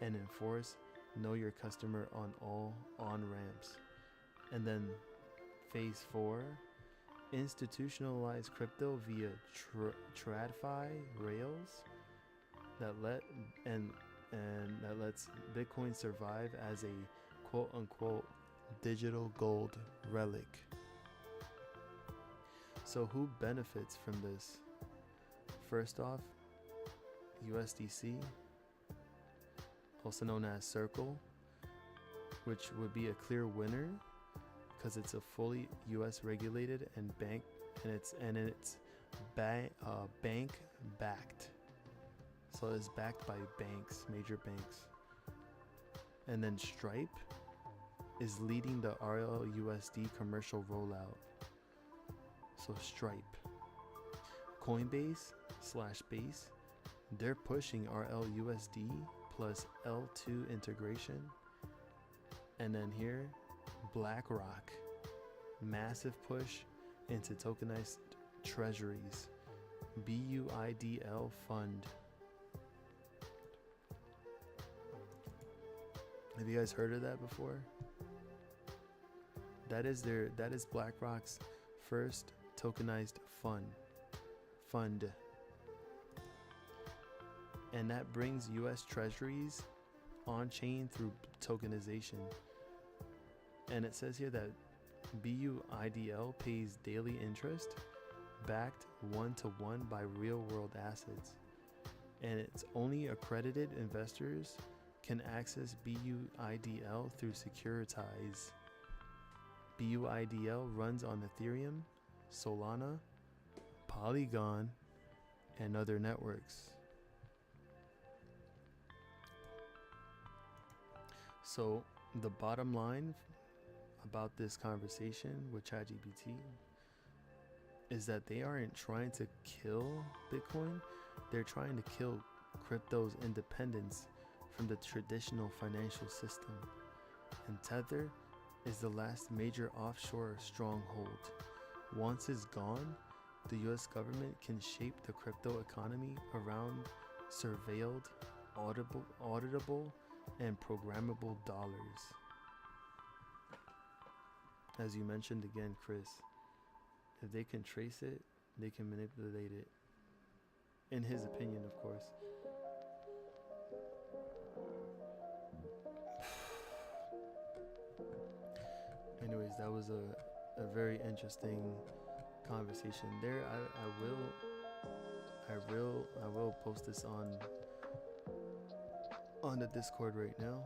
and enforce know your customer on all on-ramps. And then phase 4, institutionalize crypto via TradFi rails that lets Bitcoin survive as a quote-unquote digital gold relic. So who benefits from this? First off, USDC, also known as Circle, which would be a clear winner because it's a fully US regulated and it's bank backed. So it's backed by banks, major banks. And then Stripe is leading the RLUSD commercial rollout. So Stripe. Coinbase/Base, they're pushing RLUSD plus L2 integration. And then here, BlackRock, massive push into tokenized treasuries, BUIDL fund. Have you guys heard of that before? That is BlackRock's first tokenized fund. And that brings US treasuries on chain through tokenization. And it says here that BUIDL pays daily interest backed 1-to-1 by real world assets. And it's only accredited investors can access BUIDL through Securitize. BUIDL runs on Ethereum, Solana, Polygon, and other networks. So the bottom line about this conversation with ChatGPT is that they aren't trying to kill Bitcoin, they're trying to kill crypto's independence from the traditional financial system. And Tether is the last major offshore stronghold. Once it's gone, the US government can shape the crypto economy around surveilled, auditable, and programmable dollars. As you mentioned again, Chris, if they can trace it, they can manipulate it. In his opinion, of course. Anyways, that was a very interesting conversation there. I will post this on the Discord right now,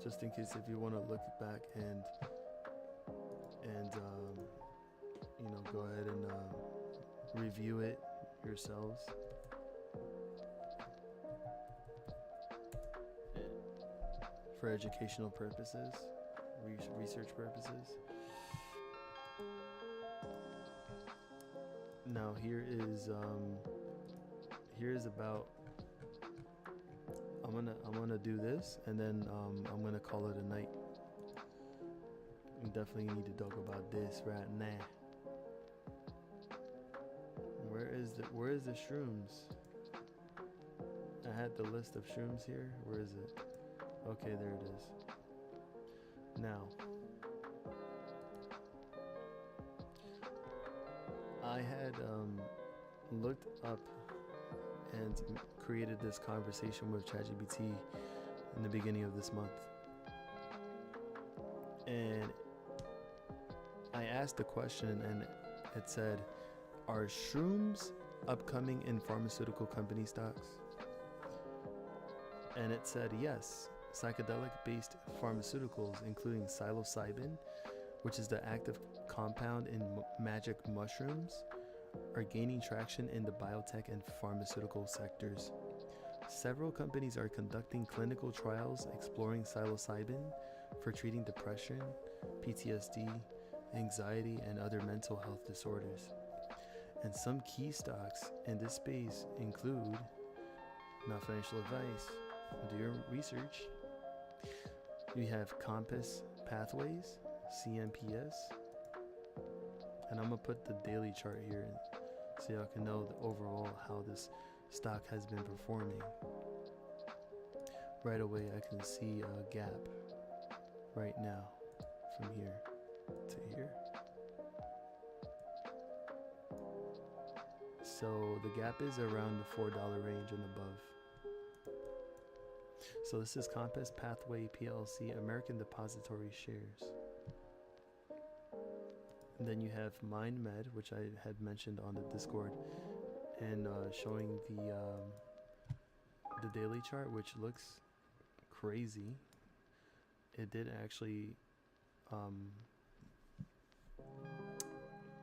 just in case if you want to look back and go ahead and review it yourselves. For educational purposes, research purposes. Now here is about. I'm gonna do this, and then I'm gonna call it a night. We definitely need to talk about this right now. Where is the shrooms? I had the list of shrooms here. Where is it? Okay, there it is. Now, I had looked up and created this conversation with ChatGPT in the beginning of this month. And I asked the question, and it said, are shrooms upcoming in pharmaceutical company stocks? And it said, yes, psychedelic-based pharmaceuticals, including psilocybin, which is the active compound in magic mushrooms, are gaining traction in the biotech and pharmaceutical sectors. Several companies are conducting clinical trials exploring psilocybin for treating depression, PTSD, anxiety, and other mental health disorders. And some key stocks in this space include, not financial advice, do your research. You have Compass Pathways, CMPS, and I'm gonna put the daily chart here so y'all can know the overall how this stock has been performing. Right away I can see a gap right now from here to here. So the gap is around the $4 range and above. So this is Compass Pathway PLC, American Depository Shares. And then you have MindMed, which I had mentioned on the Discord, and showing the daily chart, which looks crazy. It did actually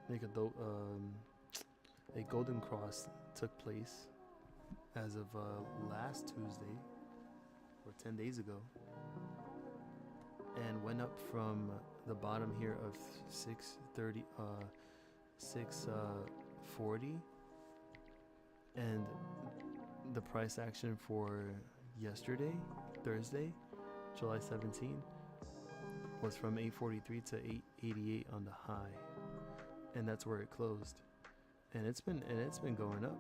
make a golden cross took place as of last Tuesday, or 10 days ago, and went up from the bottom here of 640, and the price action for yesterday, Thursday, July 17, was from 843 to 888 on the high, and that's where it closed. And it's been going up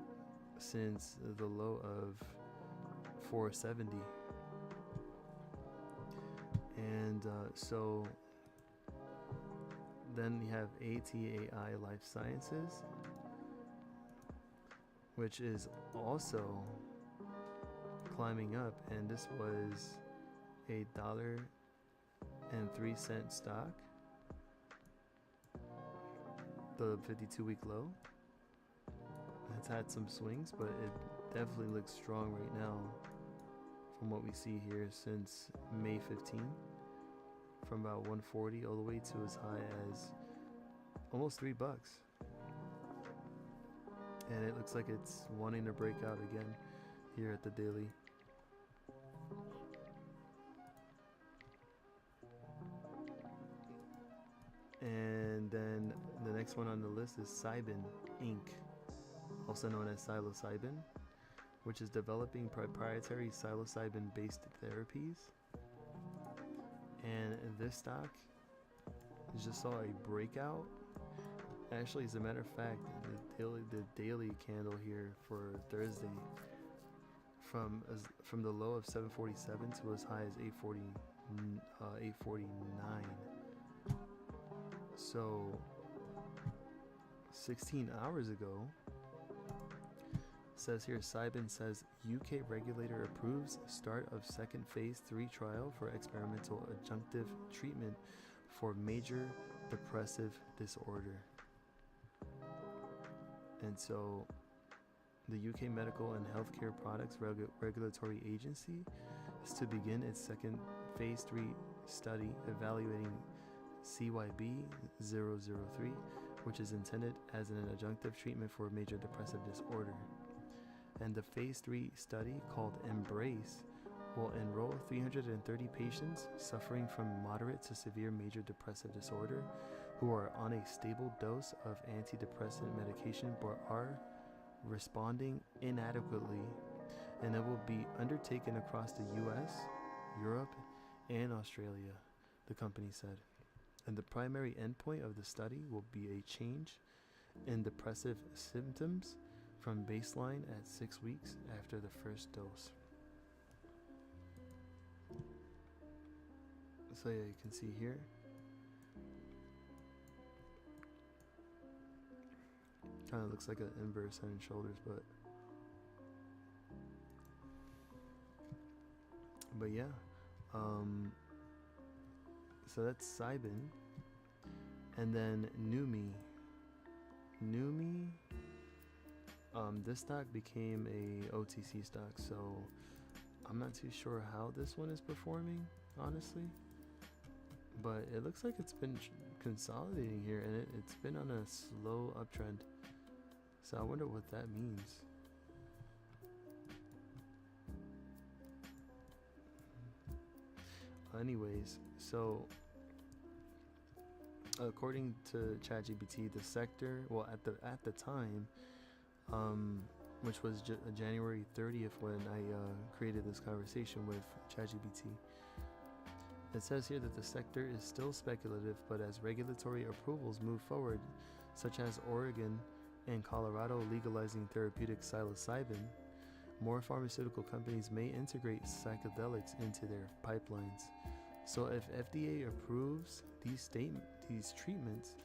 since the low of 470. And so then you have ATAI Life Sciences, which is also climbing up, and this was $1.03 stock, the 52-week low. It's had some swings, but it definitely looks strong right now from what we see here since May 15, from about 140 all the way to as high as almost $3. And it looks like it's wanting to break out again here at the daily. And then the next one on the list is Cybin Inc., also known as psilocybin, which is developing proprietary psilocybin-based therapies. And this stock just saw a breakout. Actually, as a matter of fact, the daily candle here for Thursday, from the low of 747 to as high as 849. So 16 hours ago, says here, Cybin says UK regulator approves start of second phase 3 trial for experimental adjunctive treatment for major depressive disorder. And so the UK Medical and Healthcare Products Regulatory Agency is to begin its second phase 3 study evaluating CYB003, which is intended as an adjunctive treatment for major depressive disorder. And the phase 3 study, called Embrace, will enroll 330 patients suffering from moderate to severe major depressive disorder who are on a stable dose of antidepressant medication but are responding inadequately, and it will be undertaken across the US, Europe, and Australia, the company said. And the primary endpoint of the study will be a change in depressive symptoms from baseline at 6 weeks after the first dose. So yeah, you can see here. Kind of looks like an inverse head and shoulders, but yeah. So that's Cybin. And then Numi. This stock became a OTC stock, so I'm not too sure how this one is performing, honestly, but it looks like it's been consolidating here, and it's been on a slow uptrend. So I wonder what that means. Anyways, so according to ChatGPT, the sector, well, at the time, which was January 30th when I created this conversation with ChatGPT, it says here that the sector is still speculative, but as regulatory approvals move forward, such as Oregon and Colorado legalizing therapeutic psilocybin, more pharmaceutical companies may integrate psychedelics into their pipelines. So if FDA approves these treatments,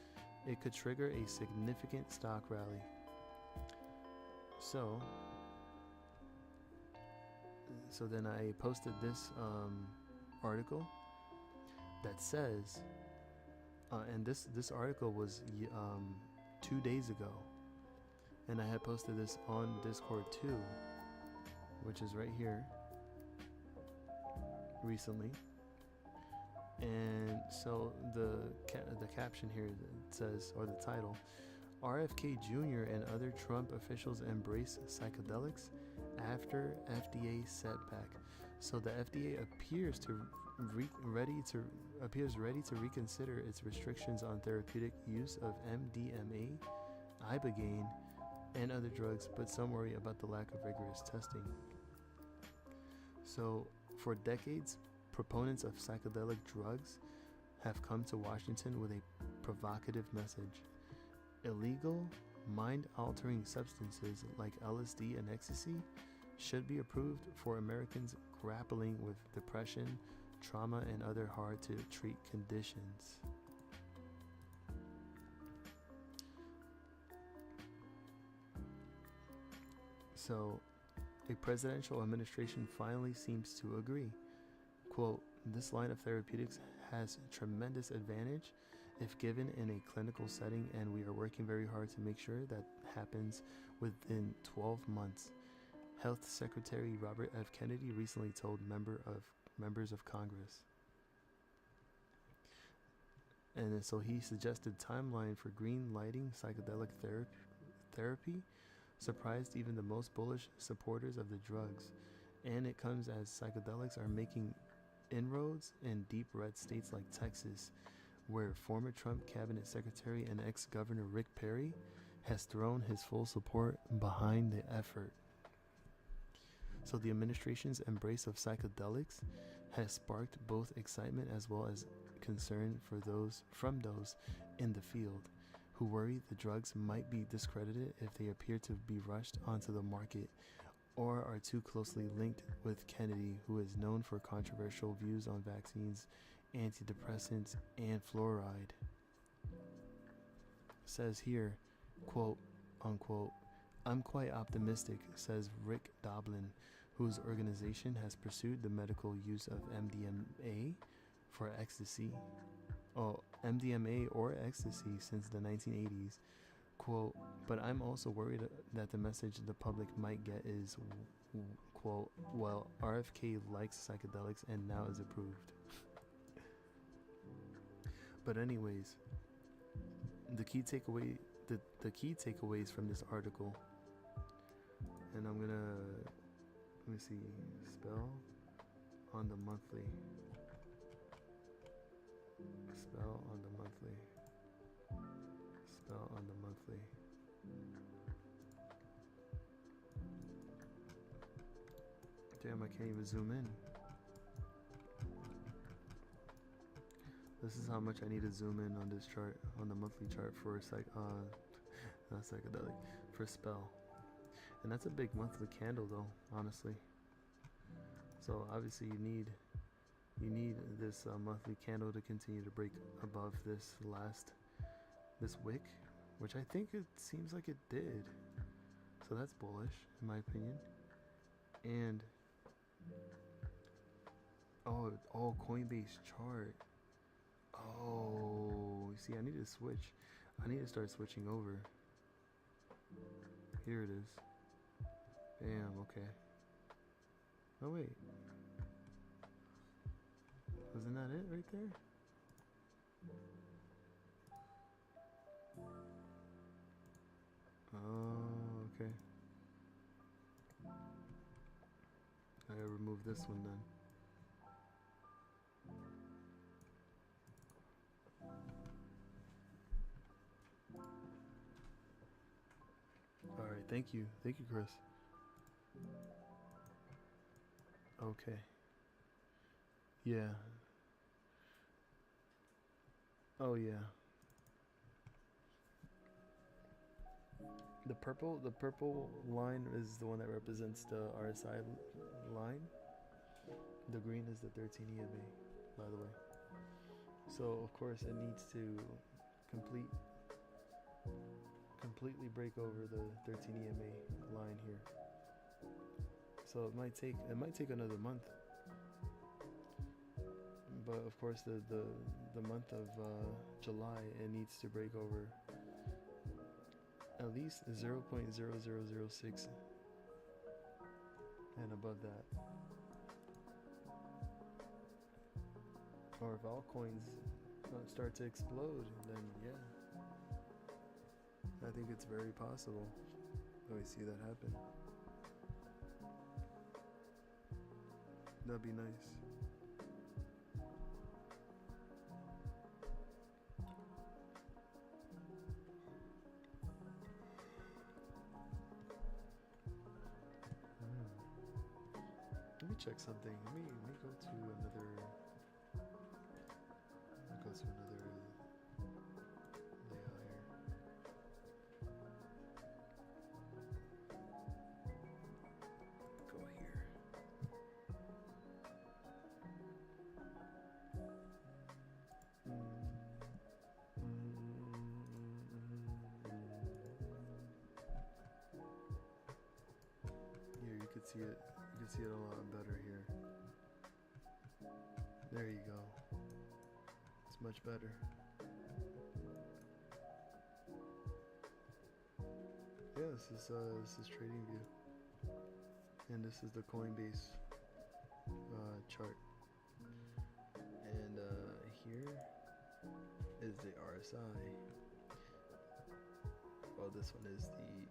it could trigger a significant stock rally. So then I posted this article that says, and this article was 2 days ago, and I had posted this on Discord too, which is right here, recently. And so the caption here says, or the title, RFK Jr. and other Trump officials embrace psychedelics after FDA setback. So the FDA appears ready to reconsider its restrictions on therapeutic use of MDMA, ibogaine, and other drugs, but some worry about the lack of rigorous testing. So for decades, proponents of psychedelic drugs have come to Washington with a provocative message. Illegal, mind-altering substances like LSD and ecstasy should be approved for Americans grappling with depression, trauma, and other hard-to-treat conditions. So, a presidential administration finally seems to agree. Quote, this line of therapeutics has tremendous advantage if given in a clinical setting, and we are working very hard to make sure that happens within 12 months. Health Secretary Robert F. Kennedy recently told members of Congress. And so he suggested timeline for green lighting psychedelic therapy surprised even the most bullish supporters of the drugs, and it comes as psychedelics are making inroads in deep red states like Texas, where former Trump cabinet secretary and ex-governor Rick Perry has thrown his full support behind the effort. So the administration's embrace of psychedelics has sparked both excitement as well as concern from those in the field who worry the drugs might be discredited if they appear to be rushed onto the market or are too closely linked with Kennedy, who is known for controversial views on vaccines, antidepressants, and fluoride. Says here, quote, unquote, I'm quite optimistic, says Rick Doblin, whose organization has pursued the medical use of MDMA or ecstasy since the 1980s. Quote, but I'm also worried that the message the public might get is, quote, well, RFK likes psychedelics and now is approved. But anyways, the key takeaways from this article, and I'm gonna, let me see, spell on the monthly. Damn, I can't even zoom in. This is how much I need to zoom in on this chart, on the monthly chart for not psychedelic, for spell. And that's a big monthly candle though, honestly. So obviously you need this monthly candle to continue to break above this wick, which I think it seems like it did. So that's bullish in my opinion. And oh, Coinbase chart. Oh, you see, I need to switch. I need to start switching over. Here it is. Bam, okay. Oh wait, wasn't that it right there? Oh, okay. I gotta remove this one then. Alright, thank you. Thank you, Chris. Okay. Yeah. Oh yeah. The purple line is the one that represents the RSI line. The green is the 13 EMA, by the way. So of course it needs to completely break over the 13 EMA line here. So it might take another month. But of course the month of July, it needs to break over at least 0.0006 and above that. Or if altcoins start to explode, then yeah, I think it's very possible that we see that happen. That'd be nice. Let me check something. Let me go to another. Let me go to another layout here. Go here. Here you could see it. You can see it a lot better here. There you go. It's much better. Yeah, this is TradingView, and this is the Coinbase chart, and here is the RSI. Well, this one is the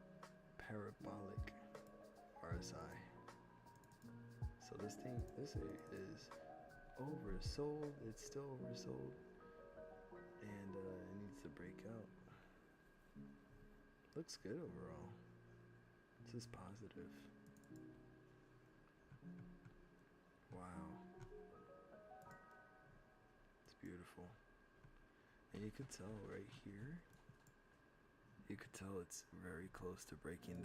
parabolic RSI. So this is oversold. It's still oversold, and it needs to break out. Looks good overall. This is positive. Wow, it's beautiful, and you could tell right here. You could tell it's very close to breaking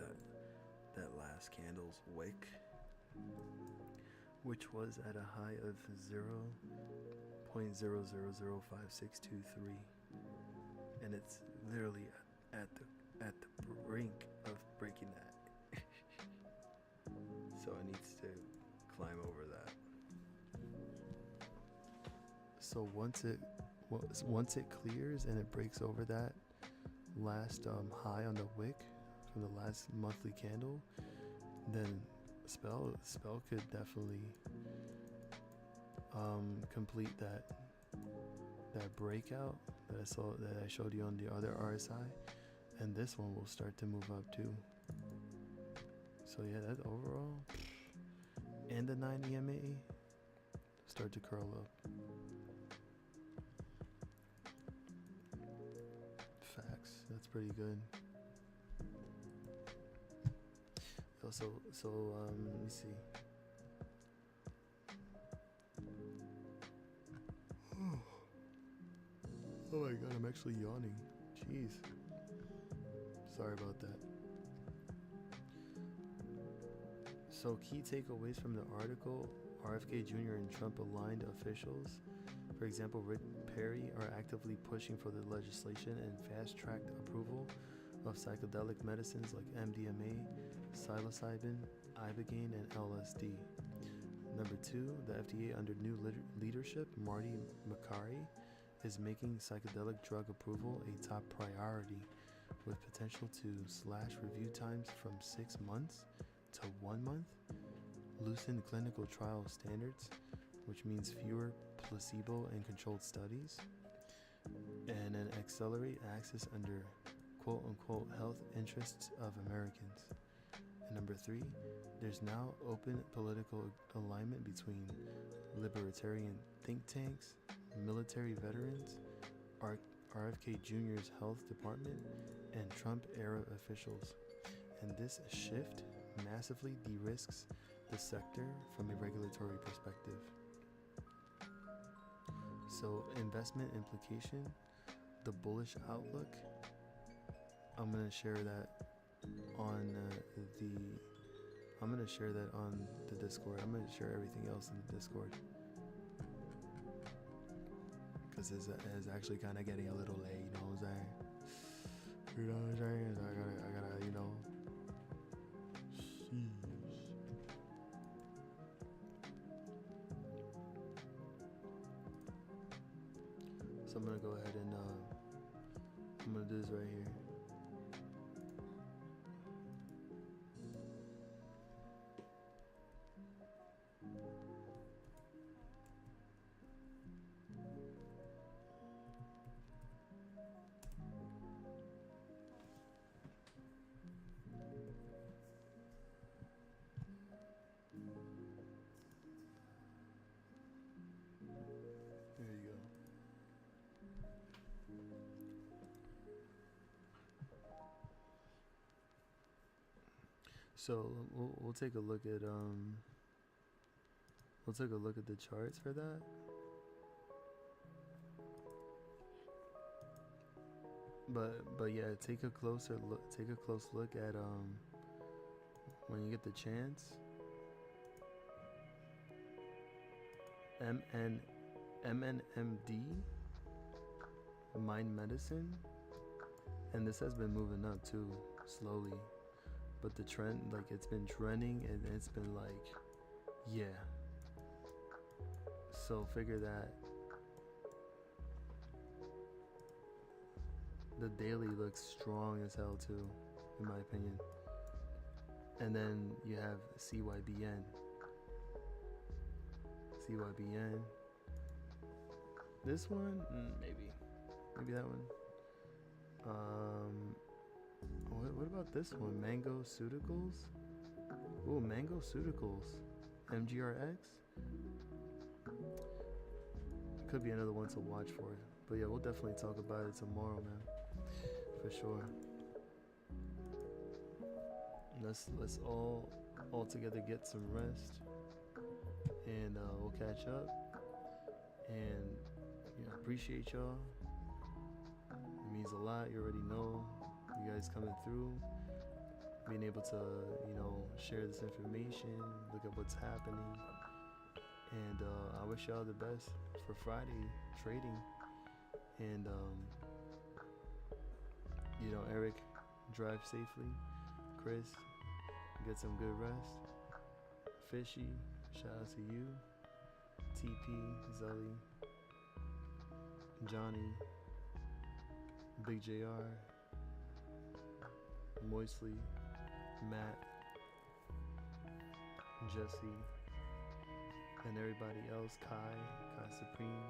that last candle's wick, which was at a high of 0.000563, and it's literally at the brink of breaking that. So it needs to climb over that. So once it clears and it breaks over that last high on the wick from the last monthly candle, then spell could definitely complete that breakout that I showed you on the other RSI, and this one will start to move up too. So yeah, that overall, and the 9 EMA start to curl up. Facts. That's pretty good. So let me see. Oh my god, I'm actually yawning. Jeez. Sorry about that. So key takeaways from the article: RFK Jr. and Trump aligned officials. For example, Rick Perry are actively pushing for the legislation and fast-tracked approval of psychedelic medicines like MDMA, psilocybin, ibogaine, and LSD. Number 2, the FDA under new leadership, Marty Makary, is making psychedelic drug approval a top priority, with potential to slash review times from 6 months to 1 month. loosen clinical trial standards, which means fewer placebo and controlled studies, and then accelerate access under quote-unquote health interests of Americans. And number 3, there's now open political alignment between libertarian think tanks, military veterans, RFK Jr.'s health department, and Trump-era officials. And this shift massively de-risks the sector from a regulatory perspective. So, investment implication, the bullish outlook, I'm gonna share that on the Discord. I'm gonna share everything else in the Discord because it's actually kind of getting a little late. You know what I'm saying? You know what I'm saying? I gotta, you know. So I'm gonna go ahead and I'm gonna do this right here. There you go. So we'll take a look at the charts for that. But yeah, take a close look at when you get the chance. MNMD, Mind Medicine, and this has been moving up too, slowly. But the trend, like it's been trending and it's been like, yeah. So figure that. The daily looks strong as hell too, in my opinion. And then you have CYBN. This one, maybe that one. What about this one? Mangoceuticals. Ooh, Mangoceuticals. MGRX. Could be another one to watch for. But yeah, we'll definitely talk about it tomorrow, man. For sure. Let's all together get some rest, and we'll catch up. And appreciate y'all. It means a lot. You already know. You guys coming through, being able to share this information, look at what's happening, and I wish y'all the best for Friday trading. And Eric, drive safely. Chris, get some good rest. Fishy, shout out to you. TP, Zelly, Johnny, Big JR, Moisley, Matt, Jesse, and everybody else, Kai Supreme,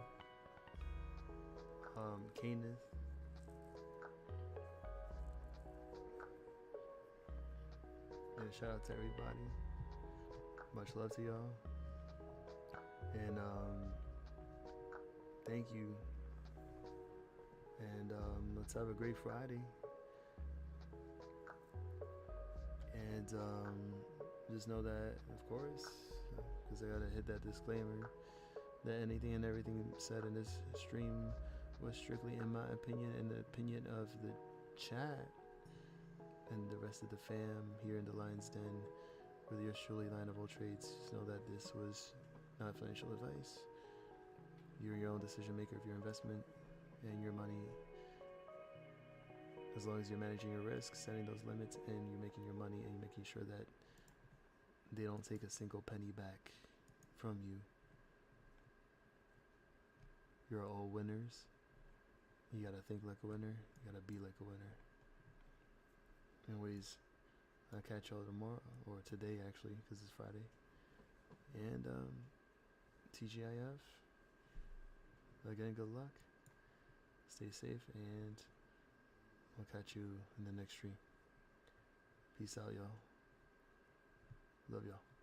Kenneth. Yeah, shout out to everybody. Much love to y'all. And thank you. And let's have a great Friday. And just know that, of course, because I gotta hit that disclaimer, that anything and everything said in this stream was strictly in my opinion and the opinion of the chat and the rest of the fam here in the Lion's Den with yours truly, LionOfAllTradez. Just know that this was not financial advice. You're your own decision maker of your investment and your money. As long as you're managing your risks, setting those limits, and you're making your money and you're making sure that they don't take a single penny back from you. You're all winners. You gotta think like a winner. You gotta be like a winner. Anyways, I'll catch y'all tomorrow, or today actually, because it's Friday. And TGIF. Again, good luck. Stay safe, and I'll catch you in the next stream. Peace out, y'all. Love y'all.